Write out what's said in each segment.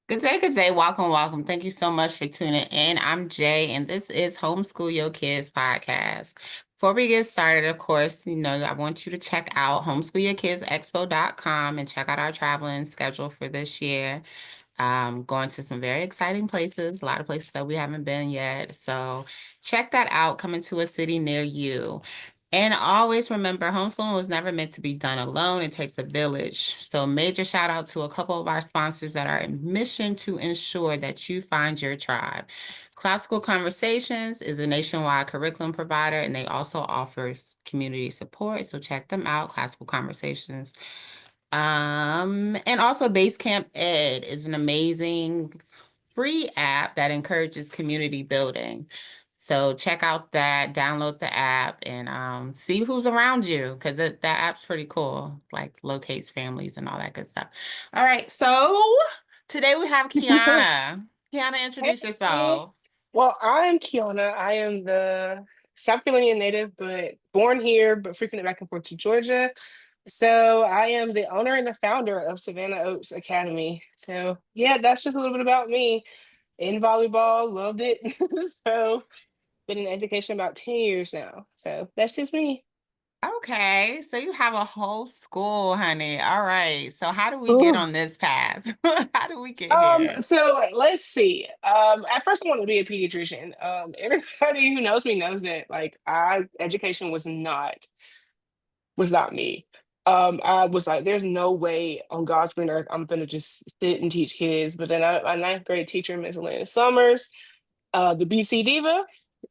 Good day, good day. Welcome, welcome. Thank you so much for tuning in. I'm Jay, and this is Homeschool Yo Kids podcast. Before we get started, of course, I want you to check out homeschoolyourkidsexpo.com and check out our traveling schedule for this year. Going to some very exciting places, a lot of places that we haven't been yet. So check that out, coming to a city near you. And always remember, homeschooling was never meant to be done alone. It takes a village. So major shout out to a couple of our sponsors that are in mission to ensure that you find your tribe. Classical Conversations is a nationwide curriculum provider, and they also offers community support. So check them out, Classical Conversations. And also Basecamp Ed is an amazing free app that encourages community building. So check out that, download the app, and see who's around you because that app's pretty cool. Like locates families and all that good stuff. All right, so today we have Keianna. Keianna, introduce Hey. yourself. Well, I'm Keianna. I am the South Carolinian native, but born here, but frequently back and forth to Georgia. So I am the owner and the founder of Savannah Oaks Academy. So yeah, that's just a little bit about me. In volleyball, loved it. So been in education about 10 years now. So that's just me. Okay, so you have a whole school, honey. All right. So how do we get Ooh. on this path? How do we get here? So let's see. At first I wanted to be a pediatrician. Everybody who knows me knows that like I education was not me. I was like, there's no way on God's green earth I'm gonna just sit and teach kids. But then my ninth grade teacher, Miss Elena Summers, the BC diva,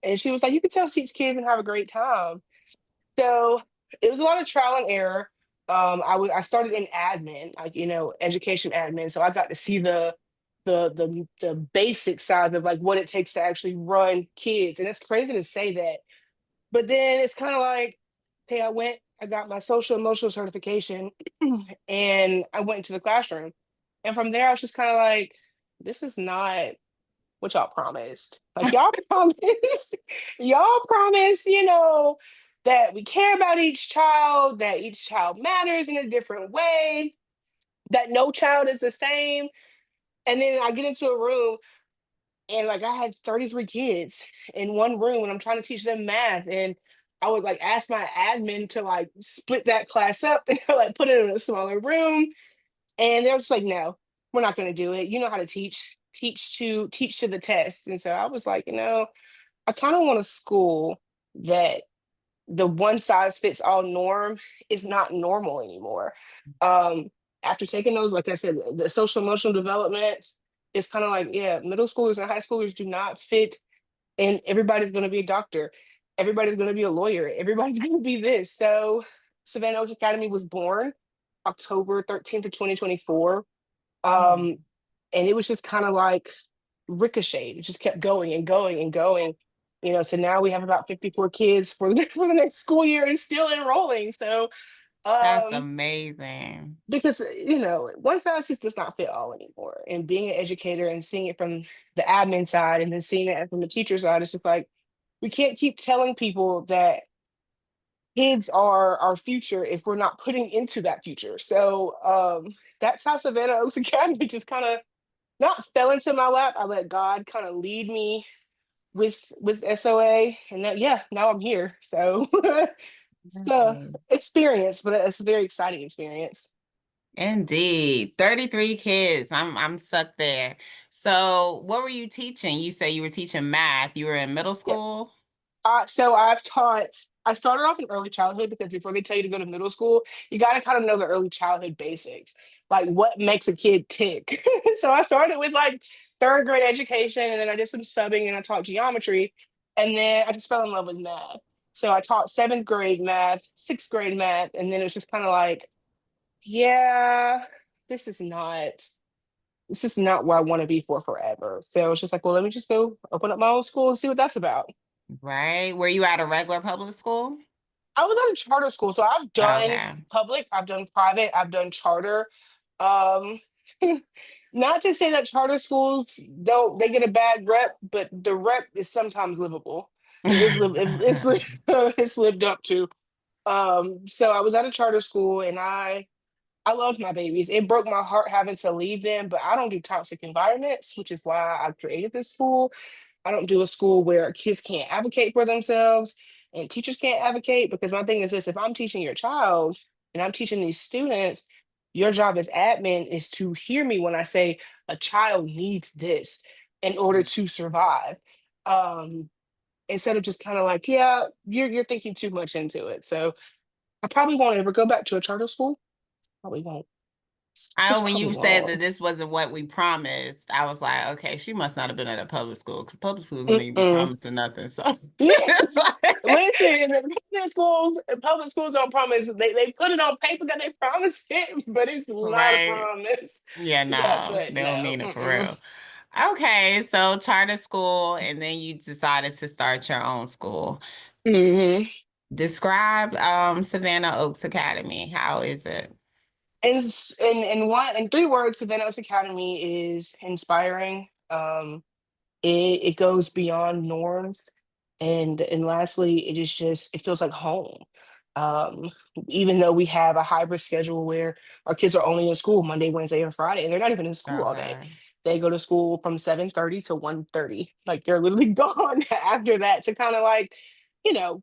and she was like, you can tell teach kids and have a great time. So it was a lot of trial and error. I started in admin, like education admin. So I got to see the basic side of like what it takes to actually run kids. And it's crazy to say that. But then it's kind of like, okay, I got my social emotional certification and I went into the classroom. And from there, I was just kind of like, this is not what y'all promised. Like y'all promised, y'all promised, that we care about each child, that each child matters in a different way, that no child is the same. And then I get into a room and like I had 33 kids in one room and I'm trying to teach them math. And I would like ask my admin to like split that class up and like put it in a smaller room. And they were just like, no, we're not gonna do it. You know how to teach to the test. And so I was like, I kind of want a school that the one size fits all norm is not normal anymore. Um, After taking those, like I said, the social emotional development is kind of like, yeah, middle schoolers and high schoolers do not fit, and everybody's going to be a doctor, everybody's going to be a lawyer, everybody's going to be this. So, Savannah Oaks Academy was born October 13th of 2024. Mm. Um, and it was just kind of like ricocheted. It just kept going and going and going. So now we have about 54 kids for for the next school year and still enrolling. So, That's um, amazing. because, one size just does not fit all anymore. And being an educator and seeing it from the admin side and then seeing it from the teacher side, it's just like, we can't keep telling people that kids are our future if we're not putting into that future. So, that's how Savannah Oaks Academy just kind of not fell into my lap. I let God kind of lead me with SOA, and that yeah, now I'm here. So it's a Nice. experience, but it's a very exciting experience. Indeed. 33 kids. I'm stuck there. So what were you teaching? You say you were teaching math. You were in middle Yeah. school? So I started off in early childhood because before they tell you to go to middle school, you got to kind of know the early childhood basics, like what makes a kid tick. So I started with like third grade education, and then I did some subbing and I taught geometry, and then I just fell in love with math. So I taught seventh grade math, sixth grade math, and then it was just kind of like, yeah, this is not this is not where I want to be for forever. So it's just like, well, let me just go open up my own school and see what that's about. Right. Were you at a regular public school? I was at a charter school, so I've done Okay. public, I've done private, I've done charter. Um, Not to say that charter schools don't they get a bad rep, but the rep is sometimes livable. It's lived up to. So I was at a charter school, and I I love my babies. It broke my heart having to leave them, but I don't do toxic environments, which is why I created this school. I don't do a school where kids can't advocate for themselves and teachers can't advocate, because my thing is this: if I'm teaching your child and I'm teaching these students, your job as admin is to hear me when I say a child needs this in order to survive. Um, Instead of just kind of like, yeah, you're thinking too much into it. So I probably won't ever go back to a charter school. Probably won't. I Just when probably you said that won't. this wasn't what we promised, I was like, okay, she must not have been at a public school because public schools don't even be Mm-mm. promising nothing. So Yeah. it's like, Listen, the public schools don't promise. They put it on paper that they promise it, but it's not a right. promise. Yeah, Yeah, no, but they don't no. mean it for Mm-mm. real. Okay, so charter school, and then you decided to start your own school. Hmm. Describe Savannah Oaks Academy. How is it? In 3 words, Savannah Oaks Academy is inspiring. It goes beyond norms, and lastly, it is just, it feels like home. um Even though we have a hybrid schedule where our kids are only in school Monday, Wednesday, and Friday, and they're not even in school all day. Okay. They go to school from 7:30 to 1:30. Like, they're literally gone after that, to kind of like,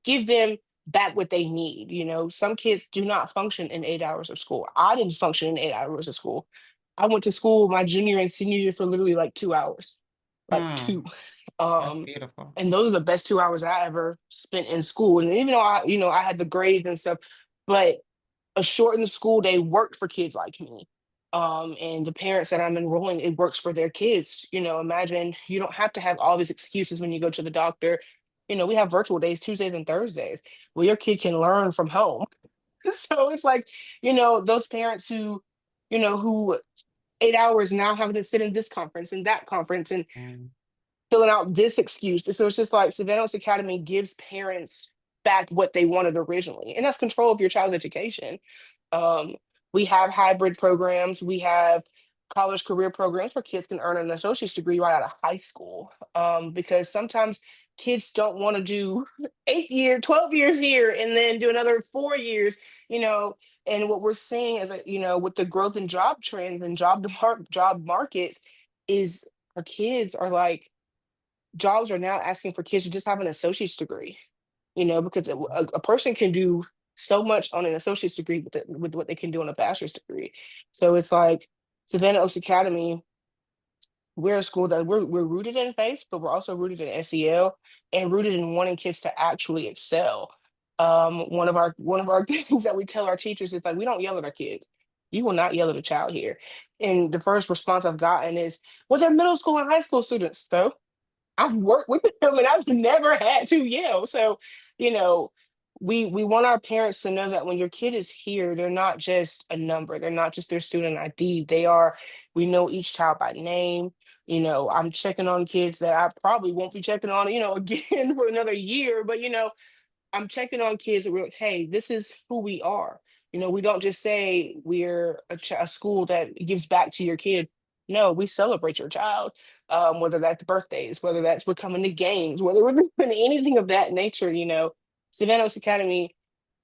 give them back what they need. Some kids do not function in 8 hours of school. I didn't function in 8 hours of school. I went to school my junior and senior year for literally like 2 hours, like two. Mm, that's Um, beautiful. and those are the best 2 hours I ever spent in school. And even though I had the grades and stuff, but a shortened school day worked for kids like me. And the parents that I'm enrolling, it works for their kids. Imagine you don't have to have all these excuses when you go to the doctor. We have virtual days, Tuesdays and Thursdays, where your kid can learn from home. So it's like, those parents who 8 hours now having to sit in this conference and that conference and Mm. filling out this excuse. So it's just like Savannah Oaks Academy gives parents back what they wanted originally, and that's control of your child's education. Um, we have hybrid programs. We have college career programs where kids can earn an associate's degree right out of high school. Because sometimes kids don't want to do 8 year, 12 years here, and then do another 4 years, you know. And what we're seeing is that, with the growth in job trends and job markets, is our kids are like, jobs are now asking for kids to just have an associate's degree, because a person can do so much on an associate's degree with what they can do on a bachelor's degree. So it's like Savannah Oaks Academy, we're a school that we're rooted in faith, but we're also rooted in SEL and rooted in wanting kids to actually excel. One of our things that we tell our teachers is like, we don't yell at our kids. You will not yell at a child here. And the first response I've gotten is, well, they're middle school and high school students. So I've worked with them and I've never had to yell. So, you know, we want our parents to know that when your kid is here, they're not just a number. They're not just their student ID. We know each child by name. I'm checking on kids that I probably won't be checking on, again for another year. But I'm checking on kids that we're like, hey, this is who we are. We don't just say we're a school that gives back to your kid. No, we celebrate your child, whether that's birthdays, whether that's we're coming to games, whether we're doing anything of that nature. Savannah Oaks Academy,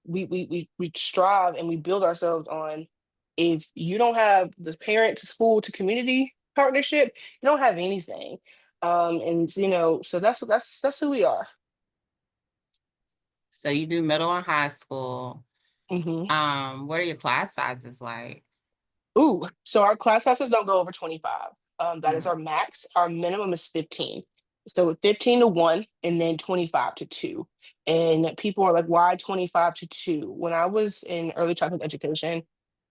we strive and we build ourselves on. If you don't have the parent to school to community partnership, you don't have anything. And so that's who we are. So you do middle and high school. Mhm. What are your class sizes like? Ooh, so our class sizes don't go over 25. That is Mm. our max. Our minimum is 15. So 15 to 1 and then 25 to 2. And people are like, why 25 to 2? When I was in early childhood education,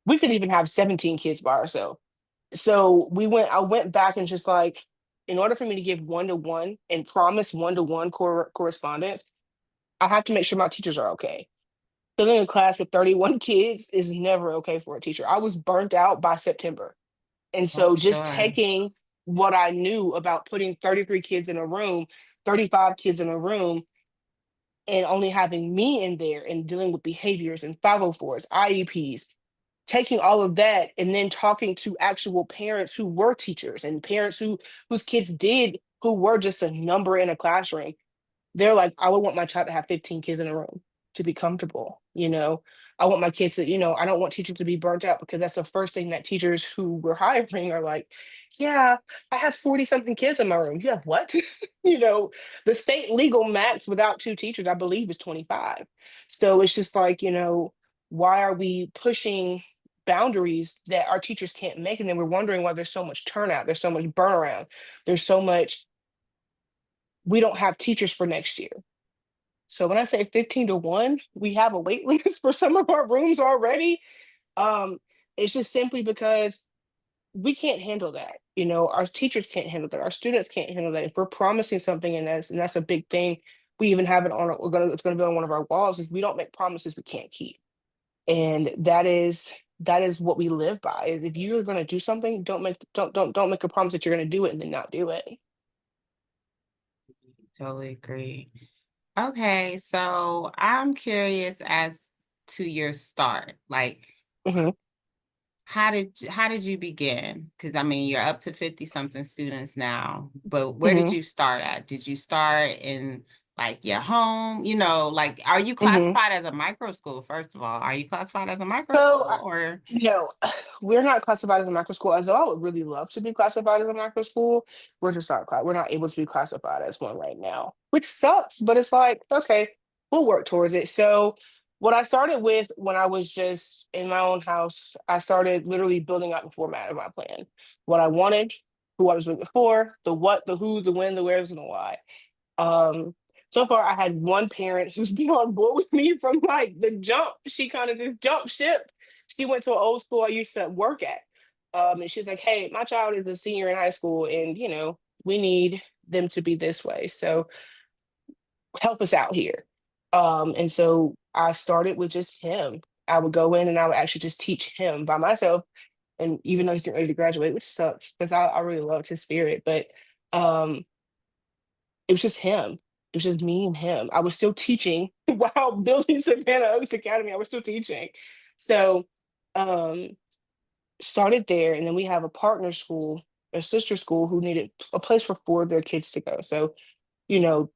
we could even have 17 kids by ourselves. So I went back and just like, in order for me to give 1-to-1 and promise 1-to-1 correspondence, I have to make sure my teachers are okay. Filling a class with 31 kids is never okay for a teacher. I was burnt out by September. And Oh, so just sure. taking what I knew about putting 33 kids in a room, 35 kids in a room, and only having me in there and dealing with behaviors and 504s, IEPs, taking all of that and then talking to actual parents who were teachers and parents whose kids who were just a number in a classroom. They're like, I would want my child to have 15 kids in a room to be comfortable. I want my kids to, I don't want teachers to be burnt out, because that's the first thing that teachers who we're hiring are like, yeah, I have 40 something kids in my room. You have what? you know, the state legal max without two teachers, I believe, is 25. So it's just like, why are we pushing boundaries that our teachers can't make? And then we're wondering why there's so much turnout, there's so much burnaround, there's so much, we don't have teachers for next year. So when I say 15 to 1, we have a wait list for some of our rooms already. Um, it's just simply because we can't handle that. Our teachers can't handle that. Our students can't handle that. If we're promising something, and that's a big thing, we even have it on. It's gonna be on one of our walls. Is we don't make promises we can't keep, and that is what we live by. Is if you're gonna do something, don't make a promise that you're gonna do it and then not do it. Totally agree. Okay, so I'm curious as to your start. Like, Mhm, how did you begin? Because I mean, you're up to 50 something students now, but where did mhm, you start at? Did you start in like your home? Like, are you mhm. classified as a micro school, first of all? Are you classified as a micro So, school or no, we're not classified as a micro school. As though I would really love to be classified as a micro school, we're not able to be classified as one right now, which sucks. But it's like, okay, we'll work towards it. So, what I started with when I was just in my own house, I started literally building out the format of my plan. What I wanted, who I was doing it for, the what, the who, the when, the where's, and the why. Um, so far, I had one parent who's been on board with me from like the jump. She kind of just jumped ship. She went to an old school I used to work at. And she's like, hey, my child is a senior in high school, and we need them to be this way. So help us out here. And so I started with just him. I would go in and I would actually just teach him by myself. And even though he's getting ready to graduate, which sucks because I really loved his spirit, but um it was just him. It was just me and him. I was still teaching while building Savannah Oaks Academy. I was still teaching. So um started there, and then we have a partner school, a sister school who needed a place for four of their kids to go. So, you know,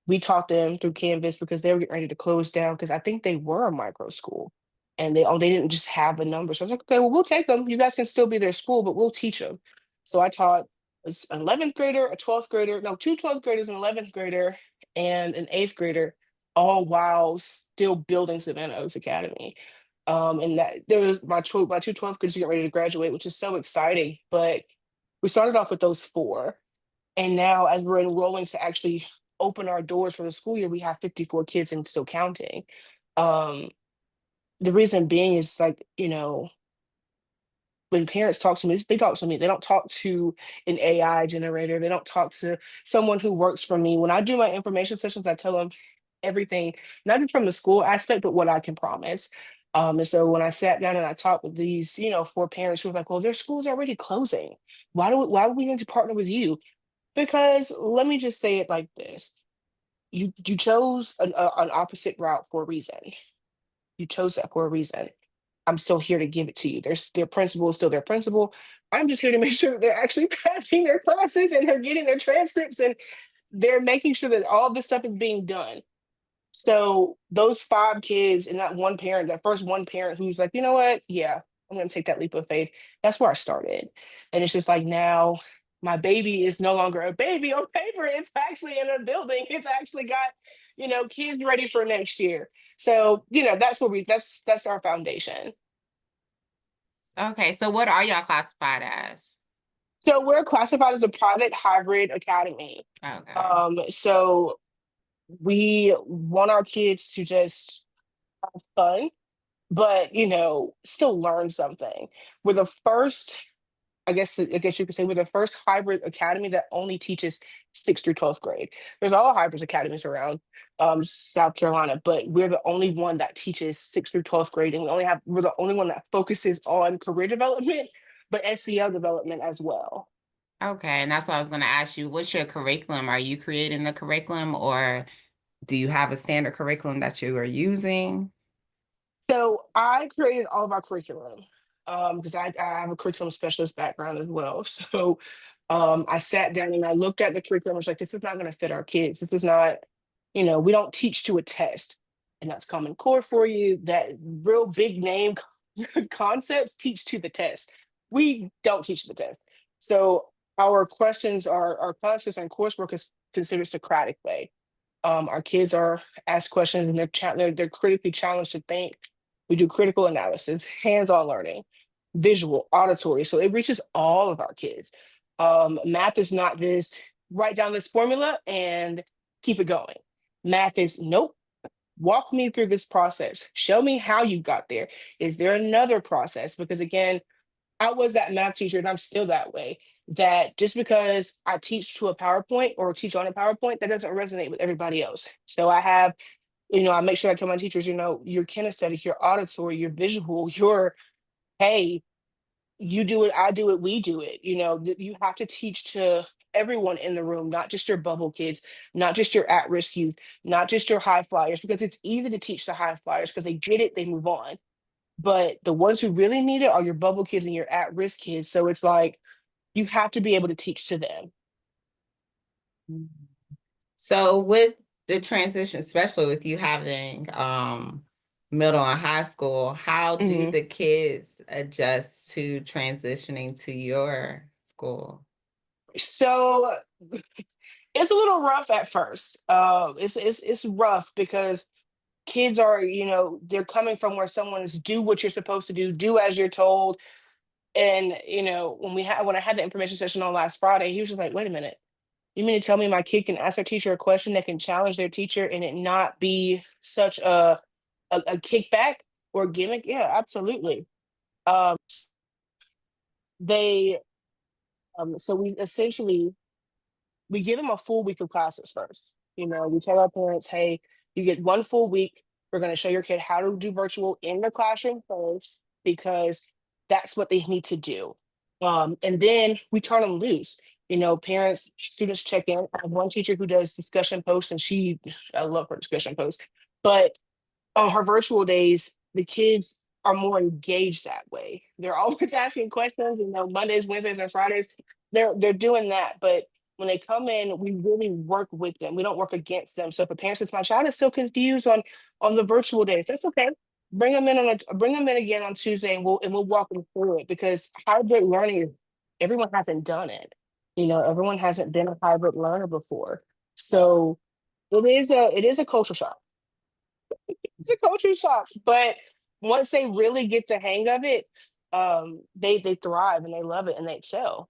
we taught them through Canvas because they were getting ready to close down because I think they were a micro school and they didn't just have a number. So I was like, okay, well, we'll take them. You guys can still be their school, but we'll teach them. So I taught an 11th grader, a 12th grader, no, two 12th graders, an 11th grader, and an 8th grader, all while still building Savannah Oaks Academy. And that there was my two 12th graders getting ready to graduate, which is so exciting. But we started off with those four. And now, as we're enrolling to actually open our doors for the school year, we have 54 kids and still counting. Um, the reason being is like, when parents talk to me, they talk to me. They don't talk to an AI generator. They don't talk to someone who works for me. When I do my information sessions, I tell them everything, not just from the school aspect, but what I can promise. And so when I sat down and I talked with these, four parents who were like, well, their school's already closing. Why would we need to partner with you? Because let me just say it like this. You chose an opposite route for a reason. You chose that for a reason. I'm still here to give it to you. Their principal is still their principal. I'm just here to make sure that they're actually passing their classes and they're getting their transcripts and they're making sure that all this stuff is being done. So those five kids and that one parent, that first one parent who's like, you know what? Yeah, I'm gonna take that leap of faith. That's where I started. And it's just like now my baby is no longer a baby on paper. It's actually in a building. It's actually got, kids ready for next year. So, that's what that's our foundation. okay, so what are y'all classified as? So we're classified as a private hybrid academy. Okay. So we want our kids to just have fun, but still learn something. We're the first, I guess you could say we're the first hybrid academy that only teaches 6th through 12th grade. There's all hybrid academies around South Carolina, but we're the only one that teaches 6th through 12th grade, and we're the only one that focuses on career development, but SEL development as well. Okay, and that's what I was going to ask you. What's your curriculum? Are you creating the curriculum or do you have a standard curriculum that you are using? So I created all of our curriculum because I have a curriculum specialist background as well. So I sat down and I looked at the curriculum. I was like, this is not going to fit our kids. This is not, we don't teach to a test. and that's Common Core for you. That real big name concepts teach to the test. We don't teach the test. So our questions are our classes and coursework is considered Socratic way. Our kids are asked questions and they're critically challenged to think. We do critical analysis, hands-on learning, visual, auditory. So it reaches all of our kids. Math is not just write down this formula and keep it going. Math is nope. Walk me through this process. Show me how you got there. Is there another process? Because again, I was that math teacher and I'm still that way. That just because I teach to a PowerPoint or teach on a PowerPoint, that doesn't resonate with everybody else. So I have, I make sure I tell my teachers, your kinesthetic, your auditory, your visual, your, hey, you do it, I do it, we do it. You have to teach to everyone in the room, not just your bubble kids, not just your at-risk youth, not just your high flyers, because it's easy to teach the high flyers because they get it, they move on. But the ones who really need it are your bubble kids and your at-risk kids. So it's like you have to be able to teach to them. So with the transition, especially with you having middle and high school, how do Mhm. the kids adjust to transitioning to your school? So it's a little rough at first. It's rough because kids are, they're coming from where someone is do what you're supposed to do as you're told. And when I had the information session on last Friday, he was just like, "Wait a minute, you mean to tell me my kid can ask their teacher a question that can challenge their teacher and it not be such a kickback or gimmick?" Yeah, absolutely. Um, they so we give them a full week of classes first. We tell our parents, hey, you get one full week. We're going to show your kid how to do virtual in the classroom first because that's what they need to do. And then we turn them loose. Parents, students check in. I have one teacher who does discussion posts, and I love her discussion posts. But on her virtual days, the kids are more engaged that way. They're always asking questions, Mondays, Wednesdays, and Fridays. They're doing that. But when they come in, we really work with them. We don't work against them. So if a parent says my child is still confused on the virtual days, that's okay. Bring them in again on Tuesday and we'll walk them through it because hybrid learning is everyone hasn't done it. Everyone hasn't been a hybrid learner before. So it is a culture shock. It's a culture shock. But once they really get the hang of it, they thrive and they love it and they excel.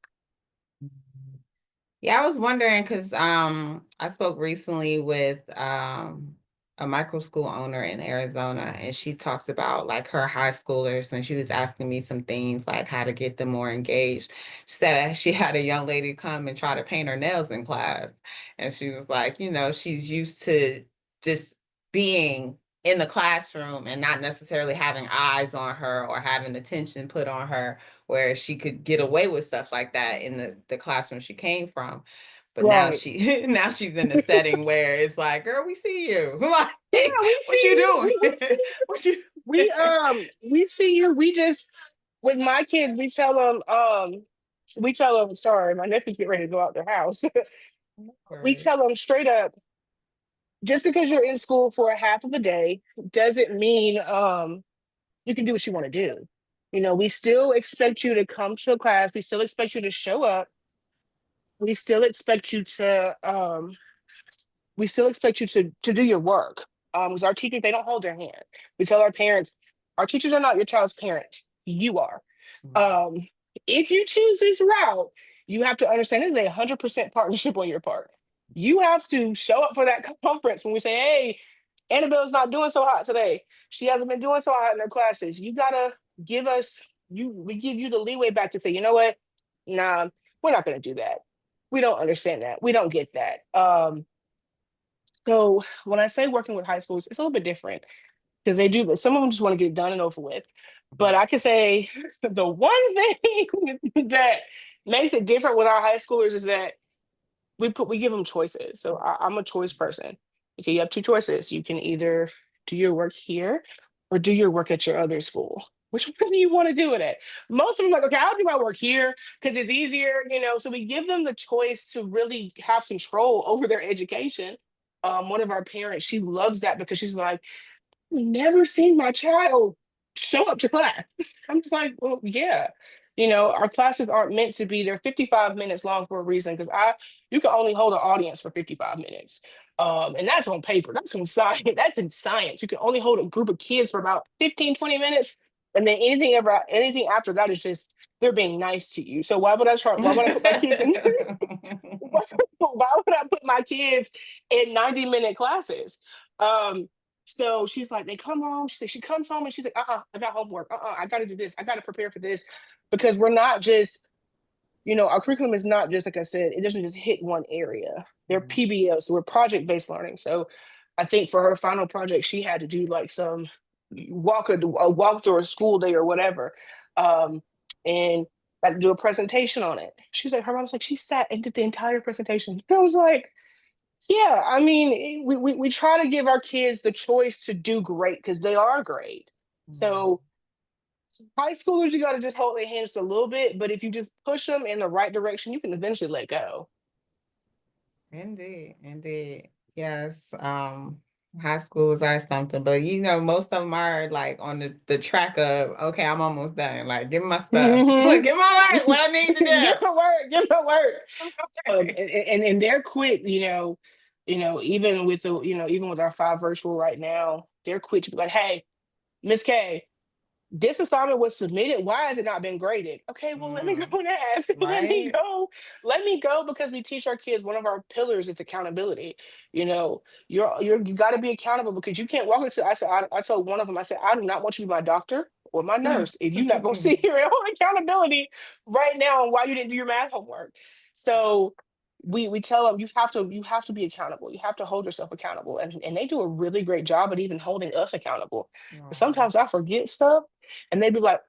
Yeah, I was wondering because I spoke recently with a micro school owner in Arizona, and she talks about like her high schoolers, and she was asking me some things like how to get them more engaged. She said that she had a young lady come and try to paint her nails in class, and she was like, she's used to just being in the classroom and not necessarily having eyes on her or having attention put on her where she could get away with stuff like that in the classroom she came from. But now Right. she now she's in a setting where it's like, girl, we see you. Yeah, Like, we see what you you. doing? We see you. What you We see you. We just with my kids, we tell them, sorry, my nephews get ready to go out their house. We Right. tell them straight up, just because you're in school for a half of a day doesn't mean you can do what you want to do. We still expect you to come to a class. We still expect you to show up. We still expect you to we still expect you to do your work. Because our teachers, they don't hold their hand. We tell our parents, our teachers are not your child's parent. You are. Um, if you choose this route, you have to understand this is 100% partnership on your part. You have to show up for that conference when we say, hey, Annabelle's not doing so hot today. She hasn't been doing so hot in her classes. You gotta give us we give you the leeway back to say, you know what? Nah, we're not gonna do that. We don't understand that. We don't get that. So when I say working with high schools, it's a little bit different because they do, some of them just want to get it done and over with. But I can say the one thing that makes it different with our high schoolers is that we give them choices. So I'm a choice person. Okay, you have two choices. You can either do your work here or do your work at your other school. Which one do you want to do it at? Most of them are like, okay, I'll do my work here because it's easier. So we give them the choice to really have control over their education. One of our parents, she loves that because she's like, never seen my child show up to class. I'm just like, well, yeah. Our classes aren't meant to be, they're 55 minutes long for a reason because you can only hold an audience for 55 minutes. And that's on paper. That's on science. That's in science. You can only hold a group of kids for about 15, 20 minutes. And then anything after that is just they're being nice to you. So why would I put my kids in why would I put my kids in 90-minute classes? Um, so she's like, they come home. She comes home and she's like, I got homework. I got to do this. I got to prepare for this because we're not just, our curriculum is not just, like I said, it doesn't just hit one area. They're PBL, so we're project-based learning. So I think for her final project, she had to do like some a walk through a school day or whatever. And had to do a presentation on it. She's like, her mom's like, she sat and did the entire presentation. I was like, yeah, I mean, we try to give our kids the choice to do great because they are great. So high schoolers, you got to just hold their hands a little bit, but if you just push them in the right direction, you can eventually let go. Indeed, indeed. Yes. High schools are something, but most of them are like on the track of, okay, I'm almost done. Like, give me my stuff. Hmm. Like, give my work, what I need to Give my work, give my work. do. And they're quick, even with our five virtual right now, they're quick to be like, hey, Miss K, this assignment was submitted. Why has it not been graded? Okay, well, let me go Mm, and ask. Let me right? go. Let me go because we teach our kids one of our pillars is accountability. You know, you got to be accountable because you can't walk into. I told one of them, I said, I do not want you to be my doctor or my nurse if you're not going to sit here and hold accountability right now on why you didn't do your math homework. So we tell them you have to be accountable. You have to hold yourself accountable, and they do a really great job at even holding us accountable. Wow. Sometimes I forget stuff and they'd be like,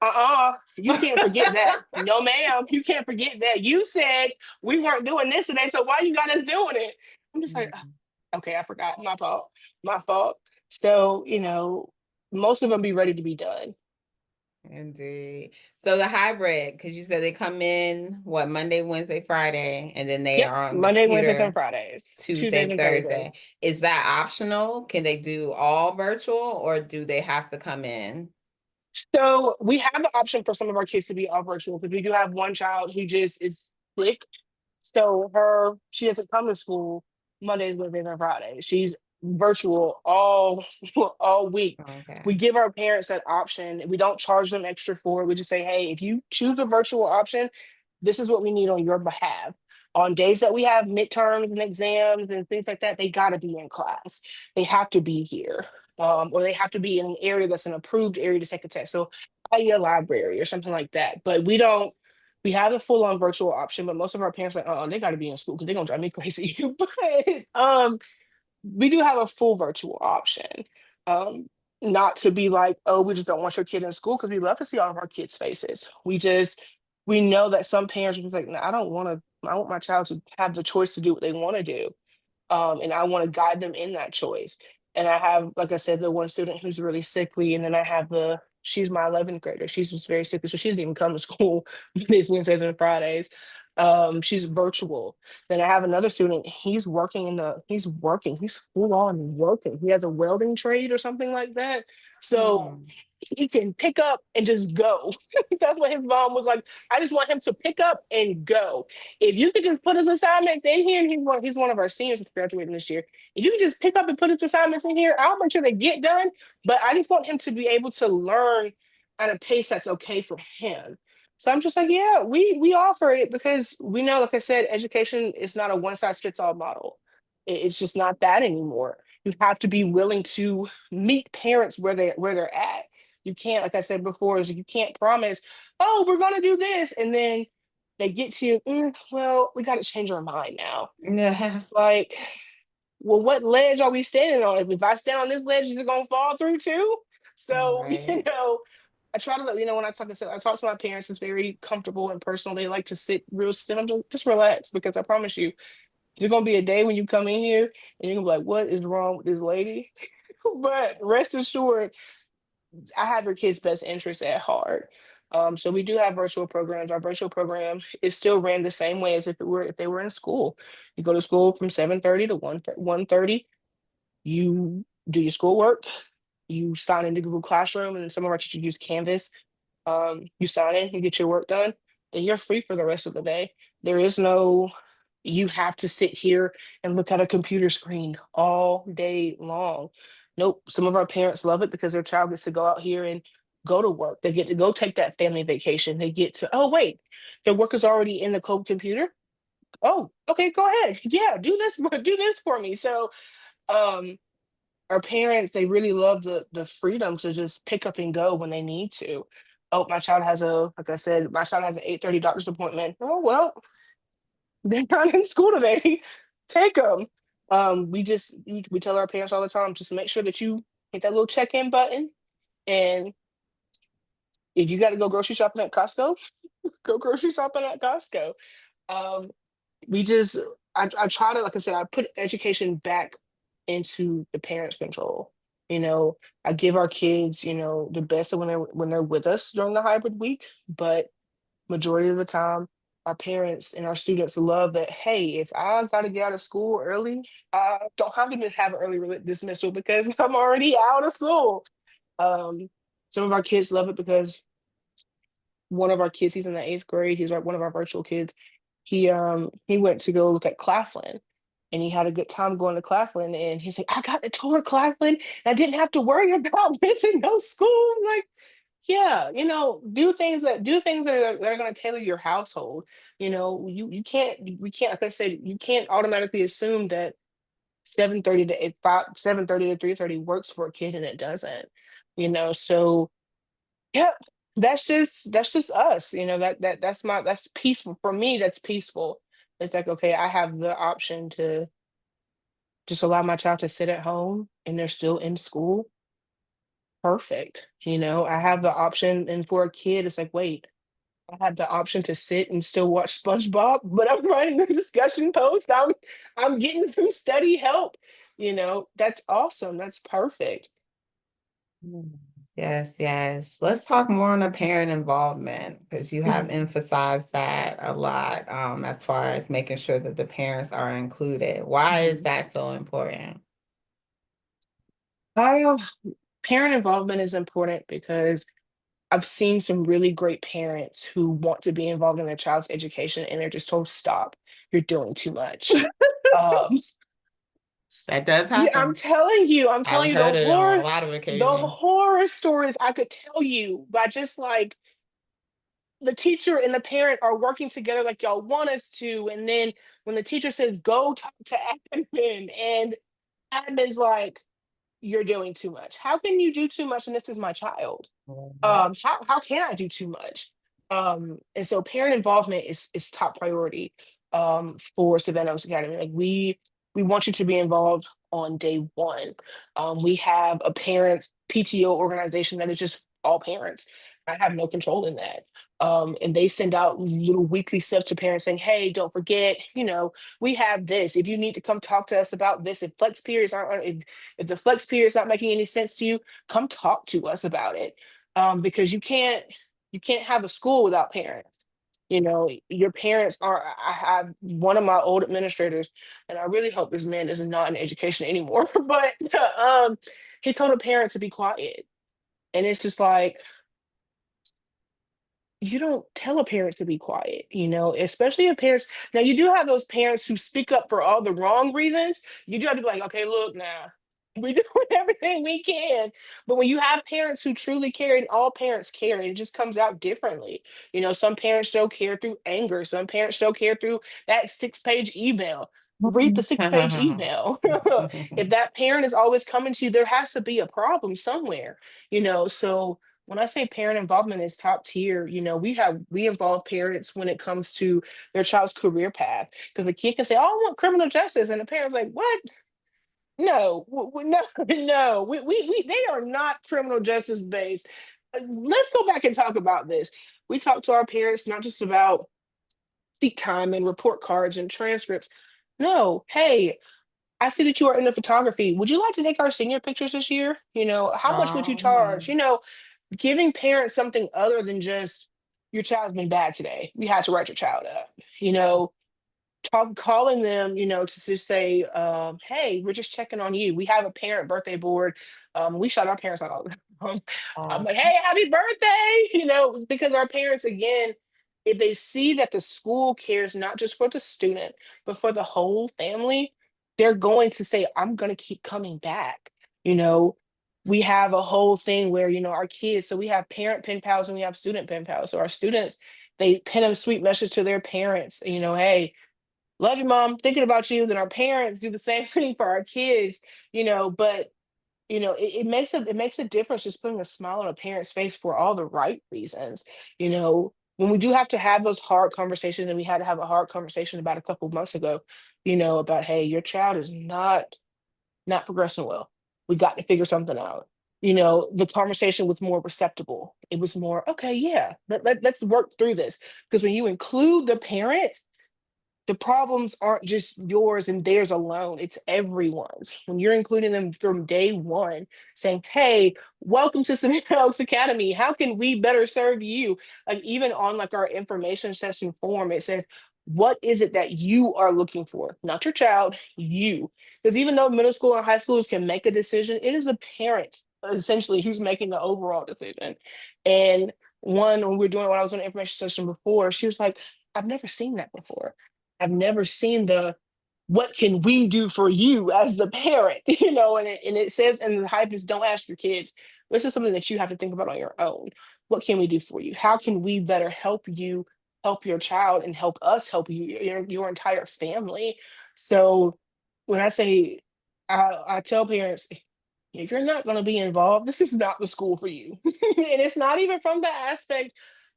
you can't forget that. No, ma'am, you can't forget that. You said we weren't doing this today, so why you got us doing it? I'm just like, Mhm. okay, I forgot. My fault. My fault. So, most of them be ready to be done. Indeed. So the hybrid, because you said they come in what Monday, Wednesday, Friday, and then they Yep. are on the Monday, Wednesdays, and computer Fridays. Tuesday Tuesdays and and Thursday. Thursdays. Is that optional? Can they do all virtual or do they have to come in? So we have the option for some of our kids to be all virtual because we do have one child who just is sick. So she doesn't come to school Mondays, Wednesdays, and Fridays. She's virtual all all week. We Okay. give our parents that option. We don't charge them extra for it. We just say, hey, if you choose a virtual option, this is what we need on your behalf. On days that we have midterms and exams and things like that, they got to be in class. They have to be here, or they have to be in an area that's an approved area to take a test. So, i.e., a library or something like that. But we don't. We have a full-on virtual option, but most of our parents are like, oh, they got to be in school because they're gonna drive me crazy. But we do have a full virtual option. Um, Not to be like, oh, we just don't want your kid in school because we love to see all of our kids' faces. We know that some parents are just like, no, I don't want to. I want my child to have the choice to do what they want to do, and I want to guide them in that choice. And I have, like I said, the one student who's really sickly, and then I have she's my 11th grader. She's just very sickly, so she doesn't even come to school Mondays, Wednesdays, and Fridays. She's virtual. Then I have another student. He's full on working. He has a welding trade or something like that. So Hmm. he can pick up and just go. That's what his mom was like. I just want him to pick up and go. If you could just put his assignments in here, and he's one of our seniors who's graduating this year. If you could just pick up and put his assignments in here, I'll make sure they get done. But I just want him to be able to learn at a pace that's okay for him. So I'm just like, yeah, we offer it because we know, like I said, education is not a one size fits all model. It's just not that anymore. You have to be willing to meet parents where they're at. You can't, like I said before, is you can't promise, oh, we're gonna do this, and then they get to, well, we got to change our mind now. Yeah. It's like, well, what ledge are we standing on? If I stand on this ledge, you're gonna fall through too. So, Right. I try to let when I talk to my parents, it's very comfortable and personal. They like to sit real still, just relax because I promise you, there's gonna be a day when you come in here and you're gonna be like, what is wrong with this lady? But rest assured, I have your kids' best interests at heart. So we do have virtual programs. Our virtual program is still ran the same way as if they were in school. You go to school from 7:30 to 1:30. You do your schoolwork. You sign into Google Classroom, and some of our teachers use Canvas. You sign in, you get your work done, then you're free for the rest of the day. There is no, you have to sit here and look at a computer screen all day long. Nope. Some of our parents love it because their child gets to go out here and go to work. They get to go take that family vacation. They get to, oh, wait, their work is already in the code computer. Oh, okay, go ahead. Yeah, do this, do this for me. So, um, our parents, they really love the freedom to just pick up and go when they need to. Oh, my child has a, like I said, my child has an 8:30 doctor's appointment. Oh, well, they're not in school today. Take them. We tell our parents all the time, just make sure that you hit that little check-in button. And if you got to go grocery shopping at Costco, go grocery shopping at Costco. Um, we just I try to, like I said, I put education back into the parents' control. You know, I give our kids, the best of when they're with us during the hybrid week, but majority of the time, our parents and our students love that, hey, if I gotta get out of school early, I don't have to have an early dismissal because I'm already out of school. Um, some of our kids love it because one of our kids, he's in the 8th grade, he's one of our virtual kids. He went to go look at Claflin, and he had a good time going to Claflin, and he's like, I got the tour of Claflin. I didn't have to worry about missing no school. I'm like, yeah, do things that are going to tailor your household. You can't, we can't, like I said, you can't automatically assume that 7:30 to 3:30 works for a kid and it doesn't. So yeah, that's just us. That's peaceful for me. That's peaceful. It's like, okay, I have the option to just allow my child to sit at home and they're still in school. Perfect. I have the option, and for a kid, it's like, wait, I have the option to sit and still watch SpongeBob, but I'm writing a discussion post. I'm getting some study help. That's awesome. That's perfect. Yes, yes. Yes. Let's talk more on the parent involvement because you have Mhm, emphasized that a lot, as far as making sure that the parents are included. Why is mhm. that so important? I Parent involvement is important because I've seen some really great parents who want to be involved in their child's education and they're just told, stop, you're doing too much. Um, That does yeah, I'm happen. telling you, I'm telling I've you heard it on a lot of the occasions. horror stories I could tell you by just like the teacher and the parent are working together like y'all want us to. And then when the teacher says, go talk to admin, and admin's like, you're doing too much. How can you do too much? And this is my child. How can I do too much? And so parent involvement is top priority for Savannah Oaks Academy. Like we want you to be involved on day one. We have a parent PTO organization that is just all parents. I have no control in that. And they send out little weekly stuff to parents saying, hey, don't forget, we have this. If you need to come talk to us about this, if the flex period is not making any sense to you, come talk to us about it. Because you can't have a school without parents. Your parents are. I have one of my old administrators, and I really hope this man is not in education anymore. But he told a parent to be quiet, and it's just like, you don't tell a parent to be quiet, especially if parents. Now, you do have those parents who speak up for all the wrong reasons. You do have to be like, okay, look now, we're doing everything we can. But when you have parents who truly care, and all parents care, it just comes out differently. Some parents show care through anger, some parents show care through that 6-page email. Read the 6-page email. If that parent is always coming to you, there has to be a problem somewhere, so when I say parent involvement is top tier, we involve parents when it comes to their child's career path. Because the kid can say, "Oh, I want criminal justice," and the parent's like, "What? No, no, no. They are not criminal justice based." Let's go back and talk about this. We talk to our parents not just about seat time and report cards and transcripts. No, hey, I see that you are into photography. Would you like to take our senior pictures this year? How much would you charge? Um, Giving parents something other than just your child's been bad today. We had to write your child up. You know, calling them, to just say, hey, we're just checking on you. We have a parent birthday board. We shout our parents out all the time. I'm Oh, like, hey, happy birthday, because our parents, again, if they see that the school cares not just for the student, but for the whole family, they're going to say, I'm going to keep coming back. You know, we have a whole thing where, our kids, so we have parent pen pals and we have student pen pals. So our students, they pen a sweet message to their parents, hey, love you, mom, thinking about you. Then our parents do the same thing for our kids, but it makes a difference just putting a smile on a parent's face for all the right reasons. When we do have to have those hard conversations, and we had to have a hard conversation about a couple of months ago, about, hey, your child is not progressing well. We got to figure something out. The conversation was more receptible. It was more, okay, yeah, let's work through this. Because when you include the parents, the problems aren't just yours and theirs alone. It's everyone's. When you're including them from day one, saying, hey, welcome to Savannah Oaks Academy. How can we better serve you? Like, even on like our information session form, it says, what is it that you are looking for? Not your child, you. Because even though middle school and high schools can make a decision, it is a parent essentially who's making the overall decision. And when I was on the information session before, she was like, I've never seen that before. I've never seen the what can we do for you as the parent, and it says, and the hype is, don't ask your kids. This is something that you have to think about on your own. What can we do for you? How can we better help you, help your child, and help us help you, your entire family? So when I say, I tell parents, if you're not going to be involved, this is not the school for you. And it's not even from the aspect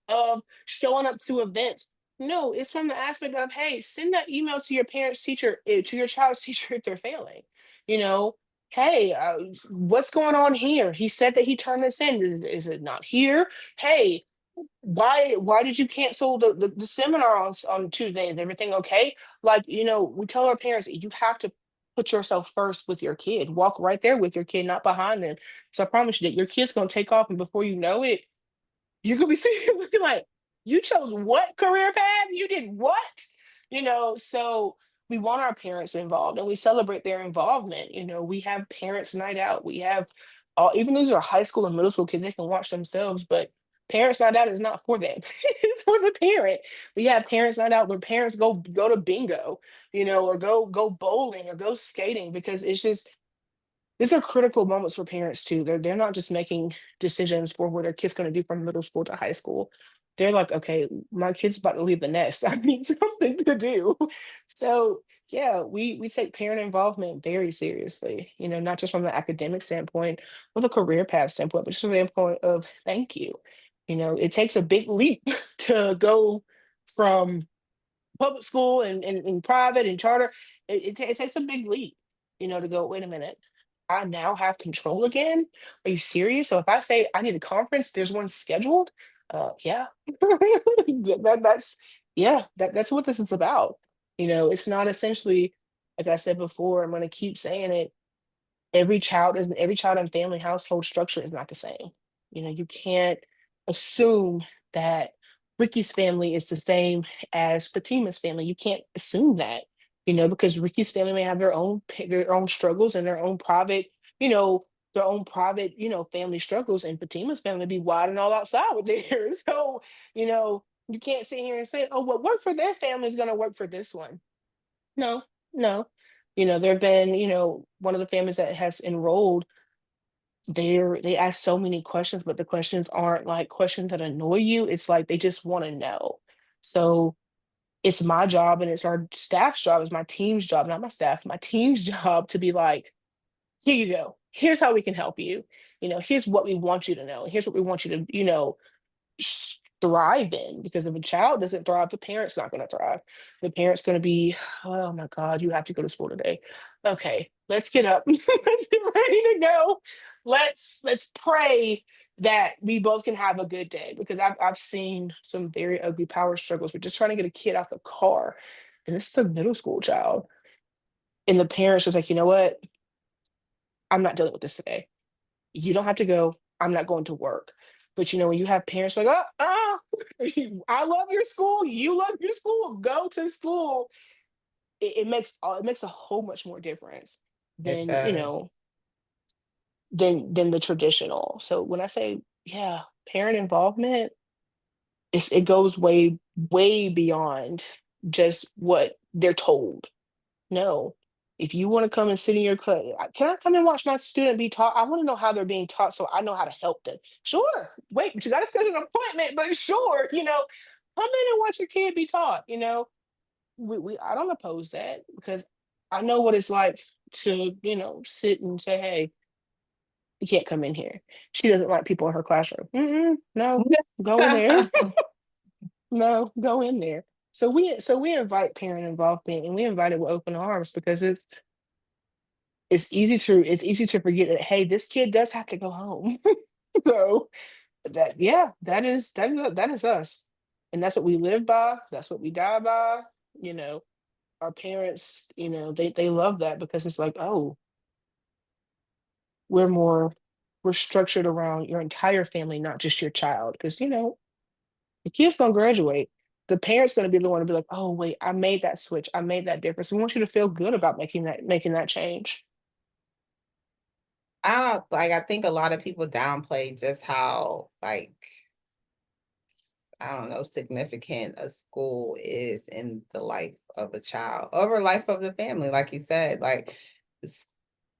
of showing up to events. No, it's from the aspect of, hey, send that email to your parents' teacher, to your child's teacher if they're failing. You know, hey, what's going on here? He said that he turned this in. Is it not here? Hey, why did you cancel the seminar on Tuesday? Is everything okay? Like, we tell our parents, you have to put yourself first with your kid. Walk right there with your kid, not behind them. So I promise you that your kid's gonna take off, and before you know it, you're gonna be sitting looking like, you chose what career path? You did what? So we want our parents involved and we celebrate their involvement. We have parents night out. We have all, even these are high school and middle school kids, they can watch themselves, but parents night out is not for them. It's for the parent. We have parents night out where parents go to bingo, or go bowling or go skating, because it's just, these are critical moments for parents too. They're not just making decisions for what their kid's going to do from middle school to high school. They're like, okay, my kid's about to leave the nest. I need something to do. So yeah, we take parent involvement very seriously. Not just from the academic standpoint or the career path standpoint, but just from the standpoint of thank you. It takes a big leap to go from public school and private and charter. It takes a big leap, to go, wait a minute, I now have control again. Are you serious? So if I say I need a conference, there's one scheduled. Yeah. That's yeah, that's what this is about. It's not essentially, like I said before, I'm gonna keep saying it, every child and family household structure is not the same. You can't assume that Ricky's family is the same as Fatima's family. You can't assume that, because Ricky's family may have their own struggles and you know, their own private, family struggles, and Fatima's family be wild and all outside with theirs. So, you can't sit here and say, oh, what worked for their family is gonna work for this one. No, no. There have been, one of the families that has enrolled, they ask so many questions, but the questions aren't like questions that annoy you. It's like they just want to know. So it's my job and it's our staff's job, it's my team's job, not my staff, my team's job to be like, here you go. Here's how we can help you. Here's what we want you to know. Here's what we want you to, thrive in, because if a child doesn't thrive, the parent's not going to thrive. The parent's going to be, oh my God, you have to go to school today. Okay, let's get up. Let's get ready to go. Let's pray that we both can have a good day, because I've seen some very ugly power struggles. We're just trying to get a kid out the car, and this is a middle school child, and the parents just like, you know what, I'm not dealing with this today. You don't have to go. I'm not going to work. But when you have parents like, I love your school, you love your school, go to school. it makes a whole much more difference It than, does. than the traditional. So when I say, yeah, parent involvement, it goes way beyond just what they're told. No. If you want to come and sit in your class, can I come and watch my student be taught? I want to know how they're being taught so I know how to help them. Sure. Wait, but you got to schedule an appointment, but sure, come in and watch your kid be taught. I don't oppose that because I know what it's like to, sit and say, hey, you can't come in here. She doesn't like people in her classroom. No, go in there. No, go in there. So we invite parent involvement and we invite it with open arms because it's easy to forget that, hey, this kid does have to go home. So that, yeah, that is us. And that's what we live by, that's what we die by. You know, our parents, they love that because it's like, oh, we're more we're structured around your entire family, not just your child. Because the kid's gonna graduate. The parent's gonna be the one to be like, oh wait, I made that switch, I made that difference. We want you to feel good about making that change. I think a lot of people downplay just how, like, I don't know, significant a school is in the life of a child, over life of the family. Like you said, like it's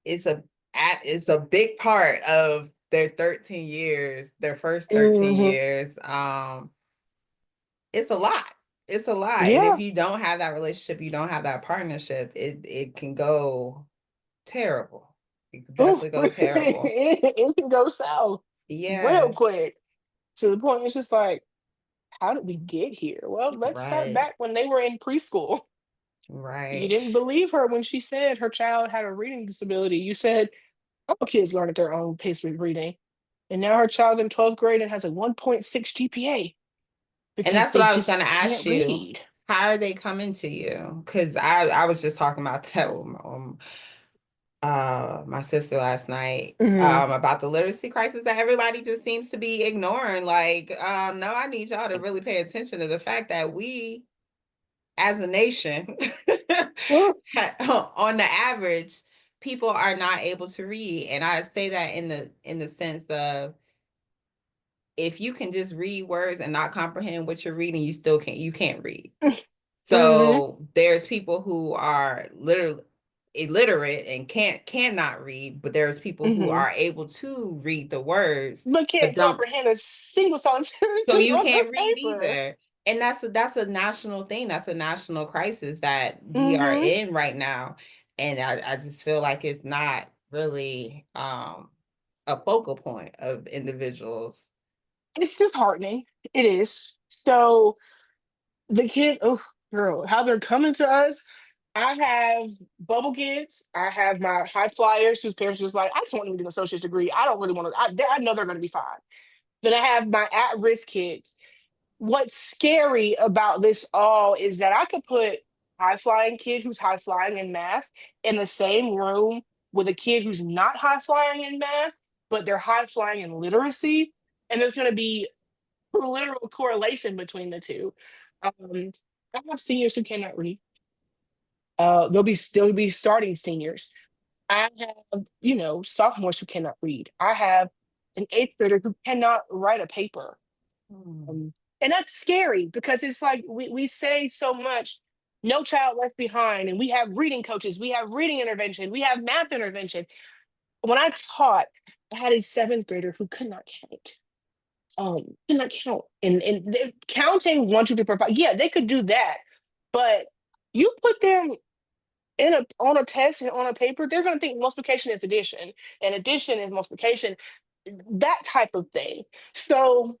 it's a it's a big part of their 13 years, their first 13 Hmm. years. It's a lot. It's a lot. And if Yeah. you don't have that relationship, you don't have that partnership, it can go terrible. It can Oof. definitely go terrible. It can go south real Yes. quick to the point it's just like, how did we get here? Well, let's start Right. back when they were in preschool. You Right. didn't believe her when she said her child had a reading disability. You said all kids learn at their own pace with reading. And now her child's in 12th grade and has a 1.6 GPA And because that's what they I was going to just ask can't you. read. How are they coming to you? Because I was just talking about that with my sister last night, Hmm. about the literacy crisis that everybody just seems to be ignoring. Like, no, I need y'all to really pay attention to the fact that we as a nation, on the average, people are not able to read. And I say that in the sense of, if you can just read words and not comprehend what you're reading, you can't read. Hmm. So there's people who are literally illiterate and cannot read, but there's people who Hmm. are able to read the words, But but can't don't, comprehend a single solitary so thing you on the can't read paper. either. And that's a national thing. That's a national crisis that we are Hmm. in right now. And I just feel like it's not really a focal point of individuals. It's disheartening. It is. So the kid, oh girl, how they're coming to us. I have bubble kids. I have my high flyers whose parents are just like, I just want them to get an associate's degree. I don't really want to. I know they're going to be fine. Then I have my at-risk kids. What's scary about this all is that I could put high flying kid who's high flying in math in the same room with a kid who's not high flying in math, but they're high flying in literacy, and there's going to be a literal correlation between the two. Um, I have seniors who cannot read. They'll be starting seniors. I have, sophomores who cannot read. I have an eighth grader who cannot write a paper. Hmm. And that's scary because it's like we say so much, no child left behind, and we have reading coaches, we have reading intervention, we have math intervention. When I taught, I had a seventh grader who could not count. Could not count. And counting 1, 2, 3, 4, 5. Yeah, they could do that. But you put them on a test and on a paper, they're gonna think multiplication is addition, and addition is multiplication, that type of thing. So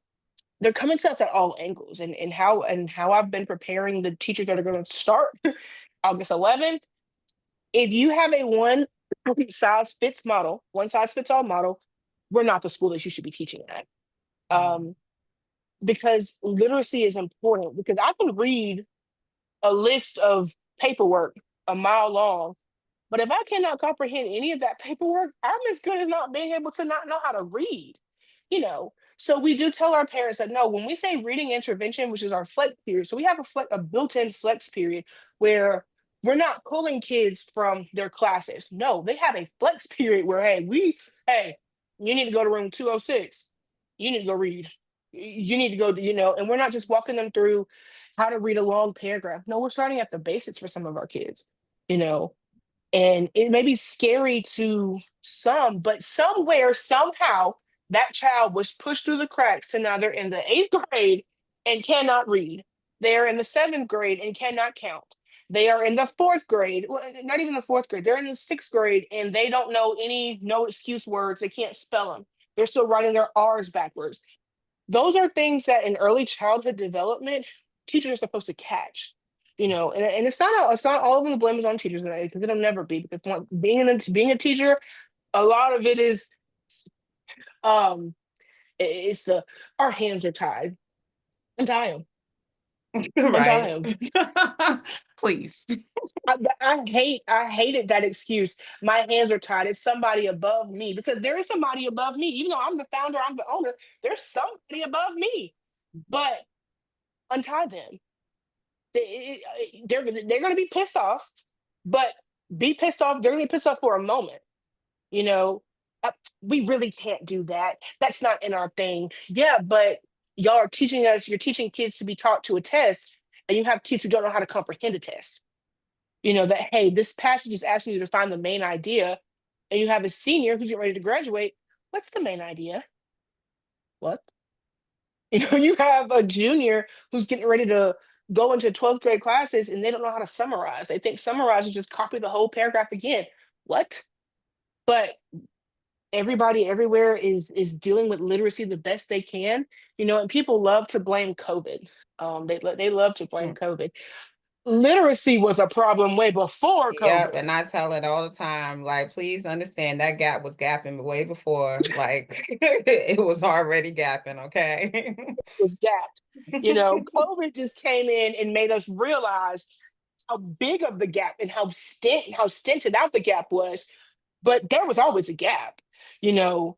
they're coming to us at all angles, and how I've been preparing the teachers that are going to start August 11th. If you have a one size fits all model, we're not the school that you should be teaching at. Um, because literacy is important. Because I can read a list of paperwork a mile long, but if I cannot comprehend any of that paperwork, I'm as good as not being able to not know how to read. So we do tell our parents that no, when we say reading intervention, which is our flex period, so we have a built-in flex period where We're not pulling kids from their classes. No, they have a flex period where, hey, you need to go to room 206. You need to go read. You need to go, and we're not just walking them through how to read a long paragraph. No, we're starting at the basics for some of our kids, you know, and it may be scary to some, but somewhere, somehow, that child was pushed through the cracks to now they're in the eighth grade and cannot read. They're in the seventh grade and cannot count. They are in the fourth grade, well, not even the fourth grade, they're in the sixth grade and they don't know any no excuse words. They can't spell them. They're still writing their R's backwards. Those are things that in early childhood development, teachers are supposed to catch. And it's not all of the blame is on teachers because it'll never be because being a teacher, a lot of it is um it's the our hands are tied. Untie them. Untie Right. them. Please. I hated that excuse. My hands are tied. It's somebody above me because there is somebody above me. Even though I'm the founder, I'm the owner. There's somebody above me. But untie them. They're going to be pissed off, but be pissed off. They're going to be pissed off for a moment. You know, uh, we really can't do that. That's not in our thing. Yeah, but y'all are teaching us. You're teaching kids to be taught to a test, and you have kids who don't know how to comprehend a test. That hey, this passage is asking you to find the main idea, and you have a senior who's getting ready to graduate. What's the main idea? What? You have a junior who's getting ready to go into 12th grade classes and they don't know how to summarize. They think summarize is just copy the whole paragraph again. What? But everybody everywhere is dealing with literacy the best they can, and people love to blame COVID. They love to blame COVID. Literacy was a problem way before Yep, COVID. and I tell it all the time. Like, please understand that gap was gapping way before. Like, it was already gapping. Okay. Was gapped. COVID just came in and made us realize how big of the gap and how stinted out the gap was. But there was always a gap. You know,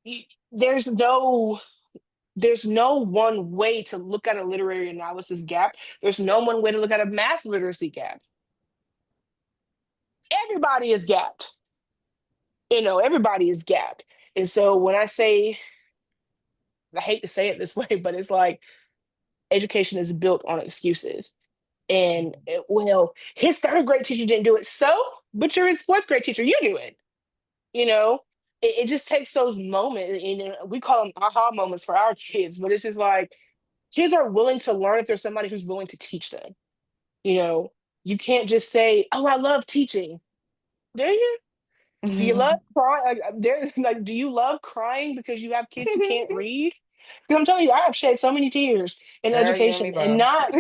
y- there's no there's no one way to look at a literary analysis gap. There's no one way to look at a math literacy gap. Everybody is gapped. Everybody is gapped. And so when I say, I hate to say it this way, but it's like education is built on excuses. And well, his third grade teacher didn't do it. So, but you're his fourth grade teacher, you do it. You know, it just takes those moments, and we call them aha moments for our kids, but it's just like kids are willing to learn if there's somebody who's willing to teach them. You know, you can't just say, "Oh, I love teaching." Do you? Do you love crying? Like, do you love crying because you have kids who can't read? Because I'm telling you, I have shed so many tears in Girl, you and me education, and both.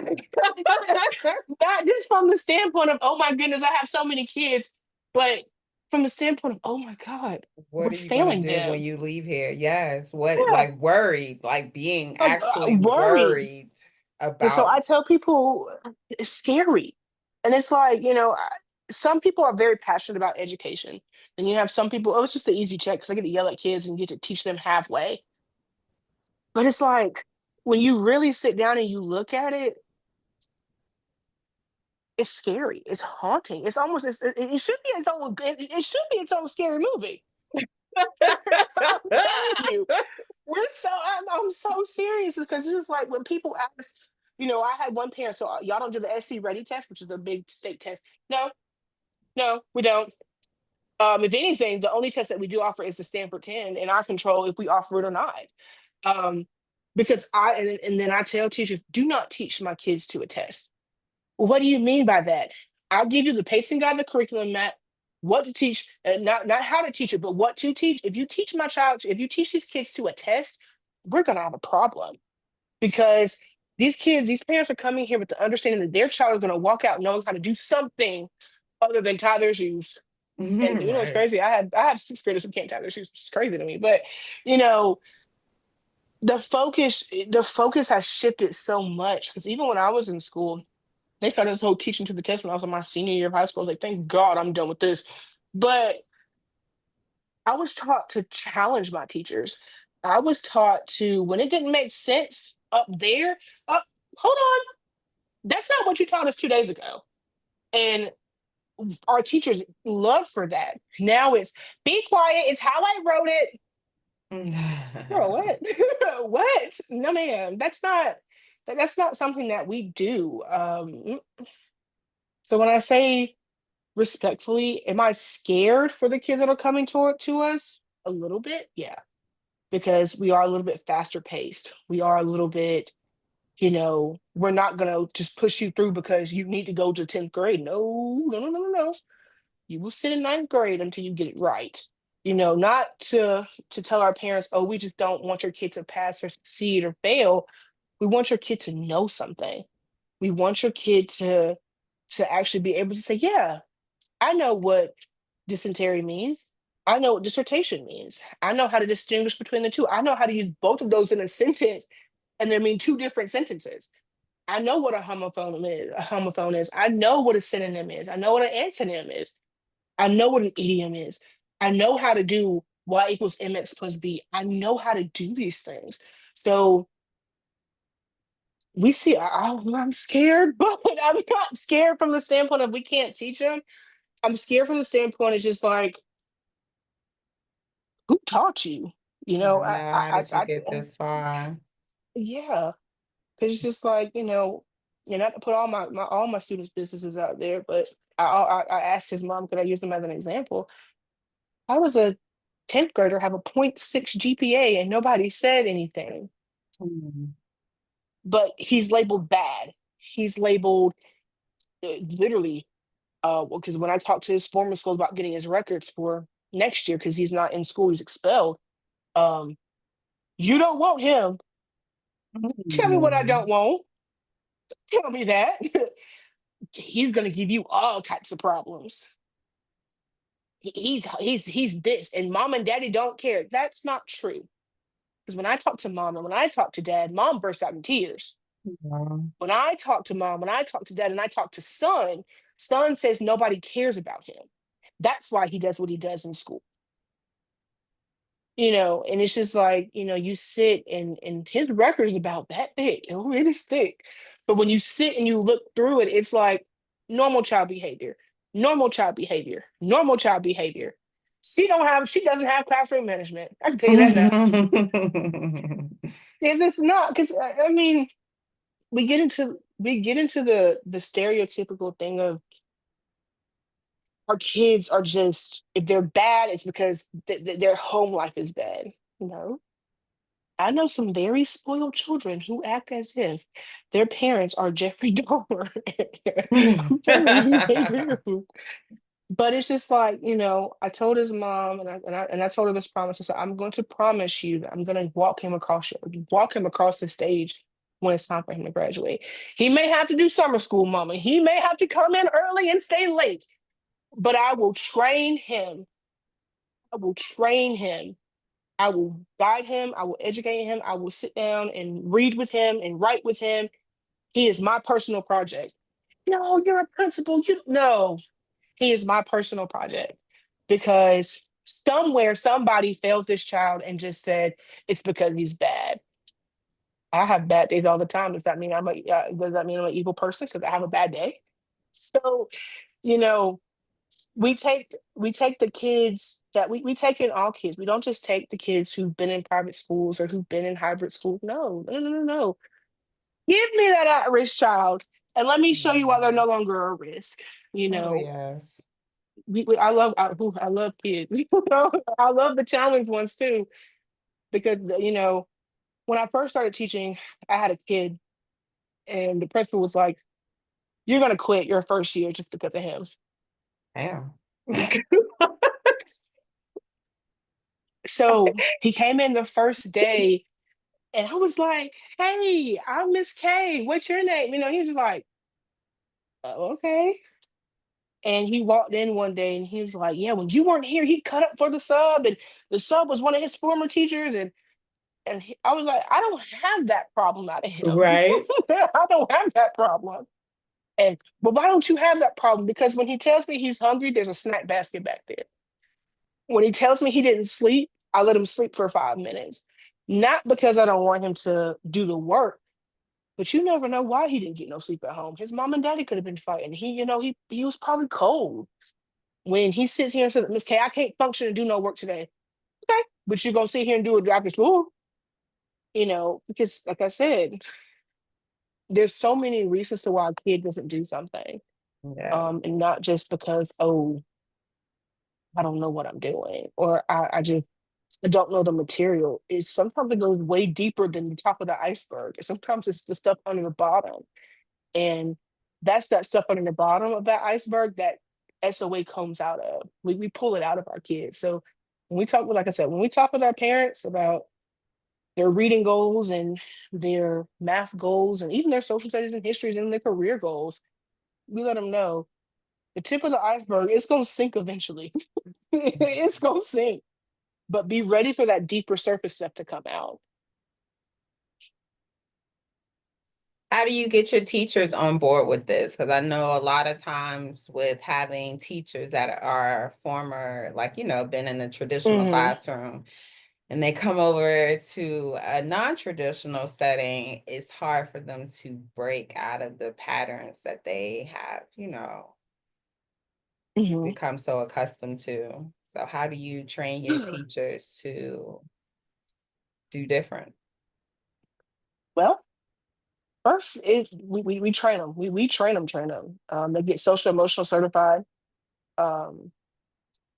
not just from the standpoint of, oh my goodness, I have so many kids, but from the standpoint of, oh my God, What we're are you gonna failing do when them. you leave here? Yes. What, Yeah, like worried, like being like actually worried. worried And so about. I tell people it's scary. And it's like, some people are very passionate about education. And you have some people, oh, it's just an easy check because I get to yell at kids and get to teach them halfway. But it's like when you really sit down and you look at it, it's scary. It's haunting. It's almost it should be its own it should be its own scary movie. I'm telling you, I'm so serious because it's just like when people ask, I had one parent, so y'all don't do the SC Ready test, which is a big state test. No, no, we don't. If anything, the only test that we do offer is the Stanford 10 in our control if we offer it or not. Um, because and then I tell teachers, do not teach my kids to a test. What do you mean by that? I'll give you the pacing guide, the curriculum map, what to teach, not how to teach it, but what to teach. If you teach these kids to a test, we're gonna have a problem because these parents are coming here with the understanding that their child is gonna walk out knowing how to do something other than tie their shoes. And it's Right. crazy. I have sixth graders who can't tie their shoes, which is crazy to me. But you know, the focus has shifted so much because even when I was in school, they started this whole teaching to the test when I was in my senior year of high school. I was like, thank God I'm done with this. But I was taught to challenge my teachers. I was taught to, when it didn't make sense up there, hold on, that's not what you taught us 2 days ago. And our teachers love for that. Now it's be quiet, it's how I wrote it. Girl, what? What? No, ma'am, that's not something that we do. So when I say respectfully, am I scared for the kids that are coming to us? A little bit, yeah, because we are a little bit faster paced. We are a little bit, we're not gonna just push you through because you need to go to 10th grade. No, no, no, no, no, no. You will sit in ninth grade until you get it right. Not to tell our parents, oh, we just don't want your kid to pass or succeed or fail. We want your kid to know something. We want your kid to actually be able to say, yeah, I know what dysentery means. I know what dissertation means. I know how to distinguish between the two. I know how to use both of those in a sentence, and they mean two different sentences. I know what a homophone is. A homophone is. I know what a synonym is. I know what an antonym is. I know what an idiom is. I know how to do y equals mx plus b. I know how to do these things. So we see, I'm scared, but I'm not scared from the standpoint of we can't teach them. I'm scared from the standpoint it's just like, who taught you? You I know, know. How did you get this far? yeah, because it's just like, not to put all my students' businesses out there, but I asked his mom, could I use them as an example? I was a 10th grader, have a .6 GPA, and nobody said anything. Mm. But he's labeled bad. He's labeled literally, because when I talked to his former school about getting his records for next year, because he's not in school, he's expelled. Um, you don't want him. Tell me what I Mm. don't want. Tell me that. He's gonna give you all types of problems. He's this, and mom and daddy don't care. That's not true. Because when I talk to mom and when I talk to dad, mom bursts out in tears. Yeah. When I talk to mom, when I talk to dad, and I talk to son, son says nobody cares about him. That's why he does what he does in school. And it's just like, you sit and his record is about that thick. It is thick. But when you sit and you look through it, it's like normal child behavior, normal child behavior, normal child behavior. She doesn't have classroom management. I can tell you that now. Because it's not, because I mean, we get into the stereotypical thing of our kids are just, if they're bad, it's because their home life is bad. No, I know some very spoiled children who act as if their parents are Jeffrey Dahmer. I'm telling you, they do. But it's just like, I told his mom and I told her this promise. I said, I'm going to promise you that I'm going to walk him across the stage when it's time for him to graduate. He may have to do summer school, mama. He may have to come in early and stay late, but I will train him. I will train him. I will guide him. I will educate him. I will sit down and read with him and write with him. He is my personal project. No, you're a principal. You no, he is my personal project because somewhere somebody failed this child and just said it's because he's bad. I have bad days all the time. Does that mean I'm an evil person because I have a bad day? So, you know, we take the kids that we take in all kids. We don't just take the kids who've been in private schools or who've been in hybrid schools. No, no, no, no, no. Give me that at-risk child and let me show you why they're Yeah. no longer a risk. You Oh, know, yes. I love kids. I love the challenge ones too because when I first started teaching, I had a kid and the principal was like, "You're gonna quit your first year just because of him." Damn. So he came in the first day and I was like, "Hey, I'm Miss K. What's your name?" He was just like, "Oh, okay." And he walked in one day and he was like, "Yeah, when you weren't here, he cut up for the sub, and the sub was one of his former teachers." I was like, "I don't have that problem out of him. Right. I don't have that problem." But why don't you have that problem? Because when he tells me he's hungry, there's a snack basket back there. When he tells me he didn't sleep, I let him sleep for 5 minutes. Not because I don't want him to do the work, But you never know why he didn't get no sleep at home. His mom and daddy could have been fighting. He was probably cold. When he sits here and says, Miss K, I can't function and do no work today. Okay. But you're gonna sit here and do it after school, because like I said, there's so many reasons to why a kid doesn't do something. Yes. And not just because, oh, I don't know what I'm doing, or I don't know the material. It's sometimes it goes way deeper than the top of the iceberg. Sometimes it's the stuff under the bottom. And that's that stuff under the bottom of that iceberg that SOA comes out of. We pull it out of our kids. So like I said, when we talk with our parents about their reading goals and their math goals and even their social studies and histories and their career goals, we let them know the tip of the iceberg, it's going to sink eventually. It's going to sink, but be ready for that deeper surface stuff to come out. How do you get your teachers on board with this? Because I know a lot of times with having teachers that are former, like, been in a traditional Hmm. classroom and they come over to a non-traditional setting, it's hard for them to break out of the patterns that they have, Hmm. become so accustomed to. So how do you train your teachers to do different? Well, first, we train them. We train them. They get social emotional certified. Um,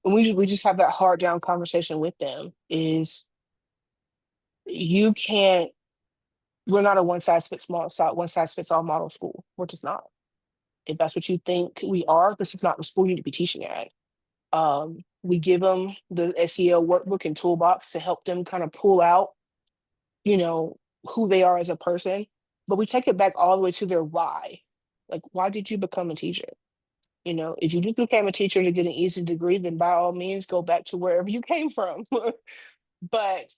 and we just have that hard down conversation with them. Is you can't. We're not a one size fits all model school. We're just not. If that's what you think we are, this is not the school you need to be teaching at. We give them the SEL workbook and toolbox to help them kind of pull out, you know, who they are as a person. But we take it back all the way to their why. Like, why did you become a teacher? If you just became a teacher to get an easy degree, then by all means go back to wherever you came from. But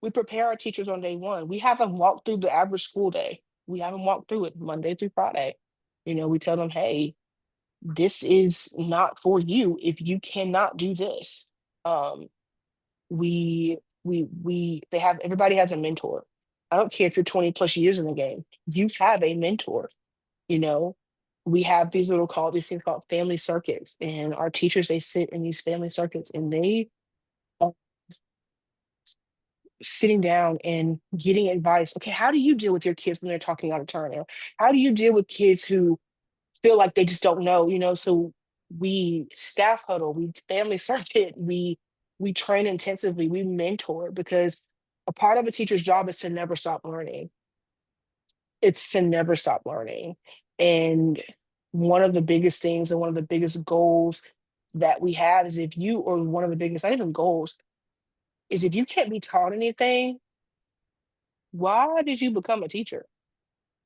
we prepare our teachers on day one. We have them walk through the average school day. We have them walk through it Monday through Friday. We tell them, hey, this is not for you if you cannot do this. Um, they have everybody has a mentor. I don't care if you're 20 plus years in the game, you have a mentor. you know we have these things called family circuits, and our teachers, they sit in these family circuits and they are sitting down and getting advice. Okay, how do you deal with your kids when they're talking out of turn? Or how do you deal with kids who feel like they just don't know? So we staff huddle, we family circuit, we train intensively, we mentor, because a part of a teacher's job is to never stop learning. It's to never stop learning. And one of the biggest things and one of the biggest goals that we have is, if you, or one of the biggest, not even goals, is if you can't be taught anything, why did you become a teacher?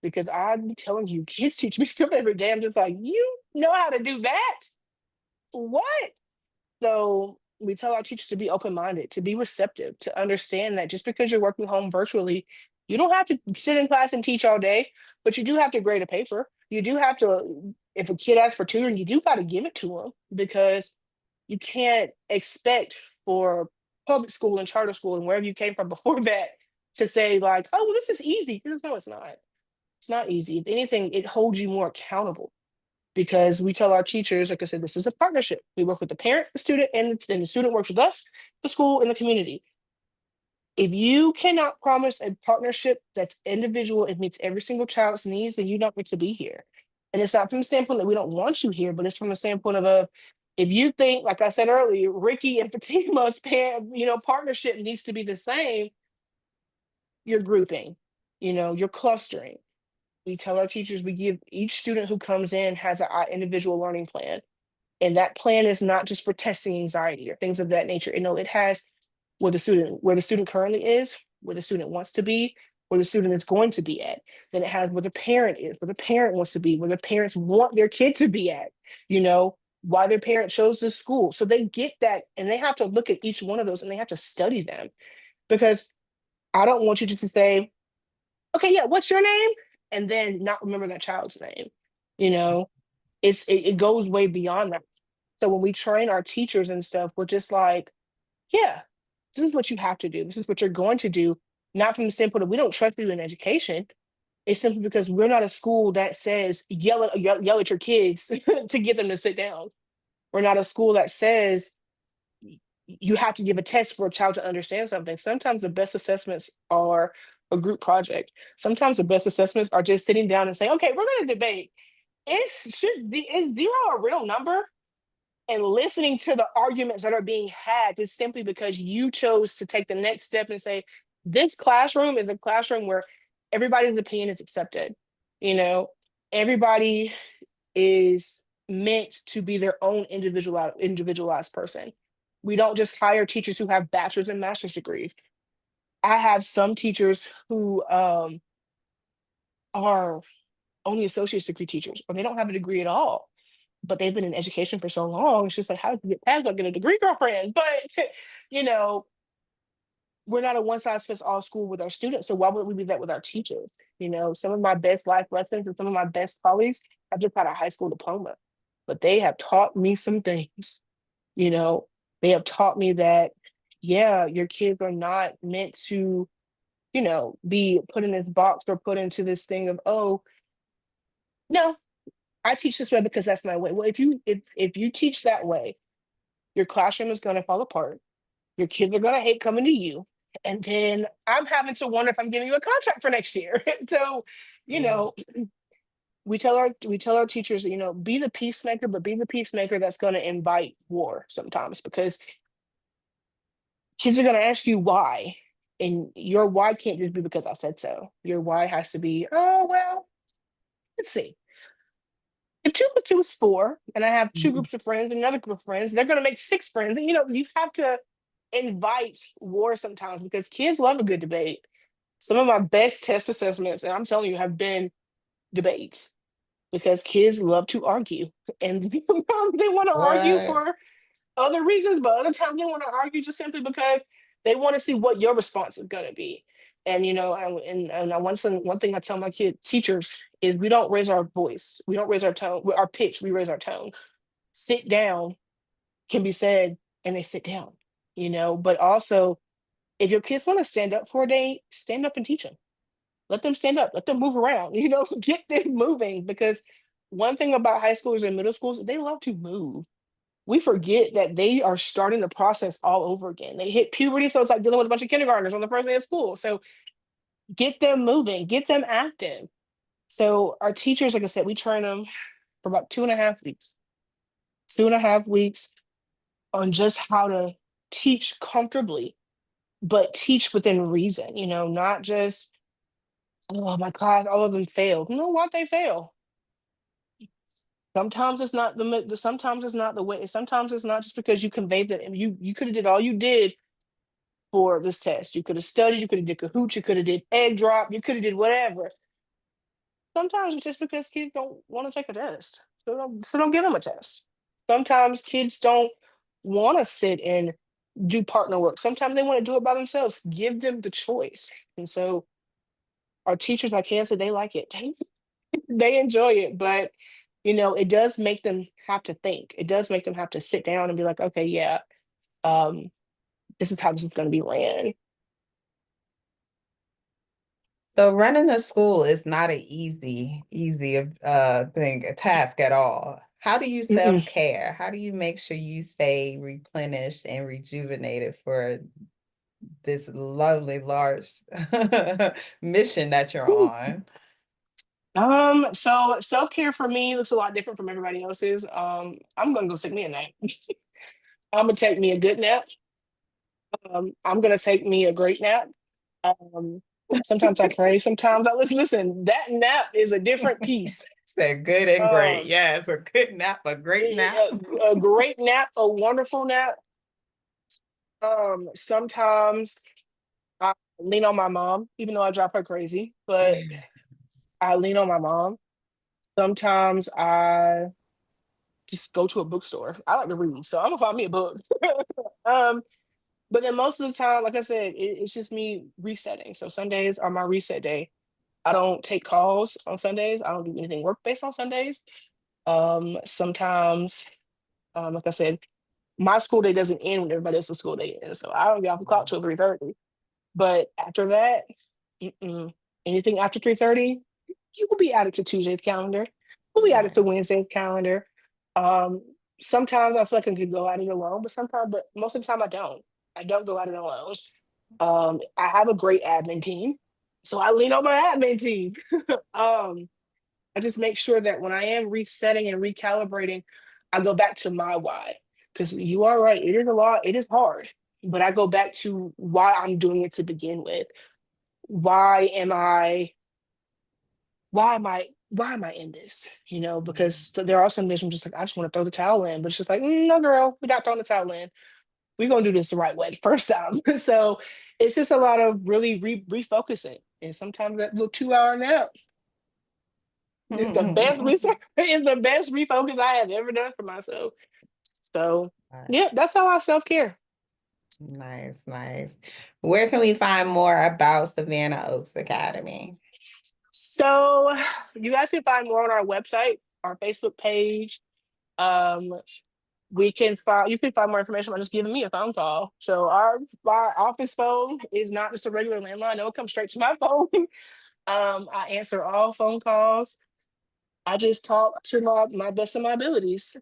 Because I'm telling you, kids teach me stuff every day. I'm just like, you know how to do that? What? So we tell our teachers to be open-minded, to be receptive, to understand that just because you're working home virtually, you don't have to sit in class and teach all day, but you do have to grade a paper. You do have to, if a kid asks for tutoring, you do got to give it to them, because you can't expect for public school and charter school and wherever you came from before that to say like, oh, well, this is easy. No, it's not. It's not easy. If anything, it holds you more accountable, because we tell our teachers, like I said, this is a partnership. We work with the parent, the student, and the student works with us, the school, and the community. If you cannot promise a partnership that's individual and meets every single child's needs, then you don't get to be here. And it's not from the standpoint that we don't want you here, but it's from the standpoint of if you think, like I said earlier, Ricky and Fatima's parent, partnership needs to be the same, you're grouping, you're clustering. We tell our teachers, we give each student who comes in has an individual learning plan. And that plan is not just for testing anxiety or things of that nature. It has where the student currently is, where the student wants to be, where the student is going to be at. Then it has where the parent is, where the parent wants to be, where the parents want their kid to be at, why their parent chose this school. So they get that, and they have to look at each one of those and they have to study them. Because I don't want you just to say, okay, yeah, what's your name? And then not remember that child's name. You know, it goes way beyond that. So when we train our teachers and stuff, we're just like, yeah, this is what you have to do. This is what you're going to do. Not from the standpoint of, we don't trust you in education. It's simply because we're not a school that says yell at your kids to get them to sit down. We're not a school that says you have to give a test for a child to understand something. Sometimes the best assessments are a group project. Sometimes the best assessments are just sitting down and saying, okay, we're going to debate. Is zero a real number? And listening to the arguments that are being had just simply because you chose to take the next step and say, this classroom is a classroom where everybody's opinion is accepted. You know, everybody is meant to be their own individualized person. We don't just hire teachers who have bachelor's and master's degrees. I have some teachers who are only associate's degree teachers, or they don't have a degree at all, but they've been in education for so long. It's just like, how did you get past not get a degree, girlfriend? But you know, we're not a one size fits all school with our students. So why would we be that with our teachers? You know, some of my best life lessons and some of my best colleagues have just had a high school diploma, but they have taught me some things. You know, they have taught me that, yeah, your kids are not meant to, be put in this box or put into this thing of, oh, no, I teach this way because that's my way. Well, if you teach that way, your classroom is going to fall apart. Your kids are going to hate coming to you. And then I'm having to wonder if I'm giving you a contract for next year. So, you Yeah. know, we tell our teachers, be the peacemaker, but be the peacemaker that's going to invite war sometimes, because kids are going to ask you why. And your why can't just be because I said so. Your why has to be, oh, well, let's see. If 2 plus 2 is 4, and I have two Mhm. groups of friends and another group of friends, they're going to make 6 friends. And, you have to invite war sometimes because kids love a good debate. Some of my best test assessments, and I'm telling you, have been debates because kids love to argue. And sometimes they want to argue What? for other reasons, but other times they want to argue just simply because they want to see what your response is going to be. And one thing I tell my kid teachers is we don't raise our voice, we don't raise our tone, our pitch, we raise our tone. Sit down can be said, and they sit down. But also, if your kids want to stand up for a day, stand up and teach them. Let them stand up, let them move around. Get them moving, because one thing about high schoolers and middle schools, they love to move. We forget that they are starting the process all over again. They hit puberty, so it's like dealing with a bunch of kindergartners on the first day of school. So get them moving, get them active. So our teachers, like I said, we train them for about 2.5 weeks, 2.5 weeks on just how to teach comfortably, but teach within reason, not just, oh my God, all of them failed. You know what? They fail. Sometimes it's not sometimes it's not the way. Sometimes it's not just because you conveyed that, and you could have did all you did for this test. You could have studied, you could have did Kahoot, you could have did egg drop, you could have did whatever. Sometimes it's just because kids don't want to take a test. So don't give them a test. Sometimes kids don't want to sit and do partner work. Sometimes they want to do it by themselves. Give them the choice. And so our teachers, like Keianna said, they like it. They enjoy it, but it does make them have to think. It does make them have to sit down and be like, okay, yeah, um, this is how this is going to be ran. So running a school is not an easy thing, a task at all. How do you Mm-mm. self-care? How do you make sure you stay replenished and rejuvenated for this lovely large mission that you're on? So self-care for me looks a lot different from everybody else's. I'm gonna go take me a nap. I'm gonna take me a good nap. I'm gonna take me a great nap. Um, Sometimes I pray, sometimes I listen. That nap is a different piece. Said good and great. Um, Yes, a good nap, a great nap. a great nap, a wonderful nap. Sometimes I lean on my mom, even though I drive her crazy, but I lean on my mom. Sometimes I just go to a bookstore. I like to read, so I'm gonna find me a book. um, but then most of the time, like I said, it's just me resetting. So Sundays are my reset day. I don't take calls on Sundays. I don't do anything work based on Sundays. Sometimes, like I said, my school day doesn't end when everybody else's school day ends, so I don't get off the clock till 3:30. But after that, mm-mm. Anything after 3:30. you will be added to Tuesday's calendar. We'll be added to Right. Wednesday's calendar. Um, Sometimes I feel like I could go at it alone, but most of the time I don't. I don't go at it alone. I have a great admin team, so I lean on my admin team. um, I just make sure that when I am resetting and recalibrating, I go back to my why. Because you are right, it is a lot, it is hard. But I go back to why I'm doing it to begin with. Why am I, why am I in this? You know, because there are some days I'm just like, I just want to throw the towel in. But it's just like, no, girl, we're not throwing the towel in. We're gonna do this the right way the first time. So it's just a lot of really refocusing. And sometimes that little 2 hour nap is the best research, is the best refocus I have ever done for myself. So yeah, that's how I self-care. Nice, nice. Where can we find more about Savannah Oaks Academy? So you guys can find more on our website, our Facebook page. Um, we can find you can find more information by just giving me a phone call. So our office phone is not just a regular landline. No, it comes straight to my phone. I answer all phone calls. I just talk to my best of my abilities.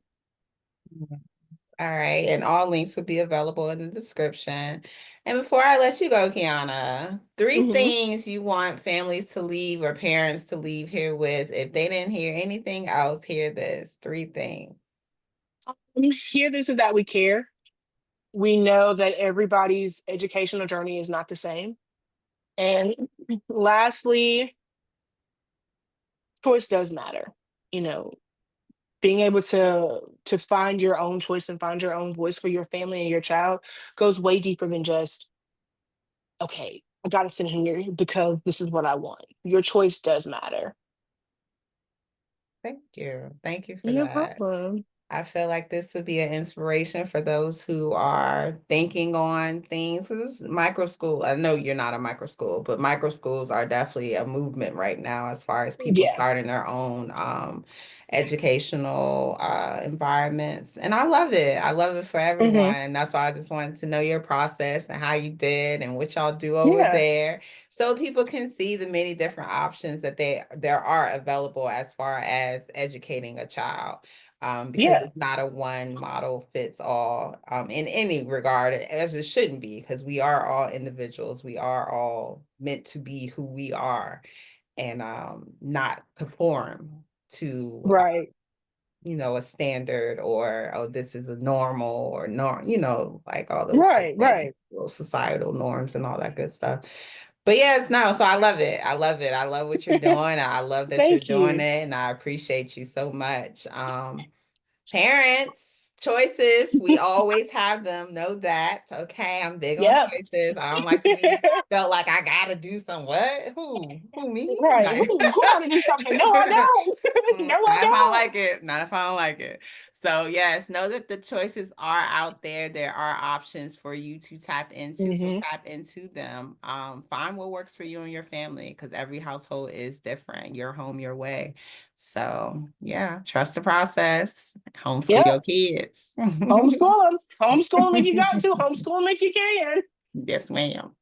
All right, and all links will be available in the description. And before I let you go, Keianna, three Mhm. things you want families to leave or parents to leave here with. If they didn't hear anything else, hear this. Three things. Here, this is that we care. We know that everybody's educational journey is not the same. And lastly, choice does matter. You know, being able to find your own choice and find your own voice for your family and your child goes way deeper than just, okay, I gotta sit here because this is what I want. Your choice does matter. Thank you. Thank you for No that. problem. I feel like this would be an inspiration for those who are thinking on things. 'Cause this is micro school. I know you're not a micro school, but micro schools are definitely a movement right now as far as people Yeah. starting their own educational environments. And I love it. I love it for Hmm. everyone. That's why I just wanted to know your process and how you did and what y'all do over Yeah. there so people can see the many different options that there are available as far as educating a child, because Yeah. it's not a one model fits all, in any regard, as it shouldn't be, because we are all individuals. We are all meant to be who we are, and not conform to, Right. a standard, or, oh, this is a normal or norm, like all those good Right. things, Right. those societal norms and all that good stuff. But yes, no, so I love it. I love it. I love what you're doing. I love that you're Thank doing you. it, and I appreciate you so much. Parents, choices, we always have them. Know that. Okay. I'm big on Yeah. choices. I don't like to be felt like I gotta do some what? Who me? Right. Like Who want to do something? No, I don't. No, I not if I don't don't. like it. Not if I don't like it. So yes, know that the choices are out there. There are options for you to tap into. So Hmm. tap into them. Find what works for you and your family, because every household is different. Your home, your way. So yeah, trust the process. Homeschool Yeah. your kids. Homeschool them. Homeschool them if you got to. Homeschool them if you can. Yes, ma'am.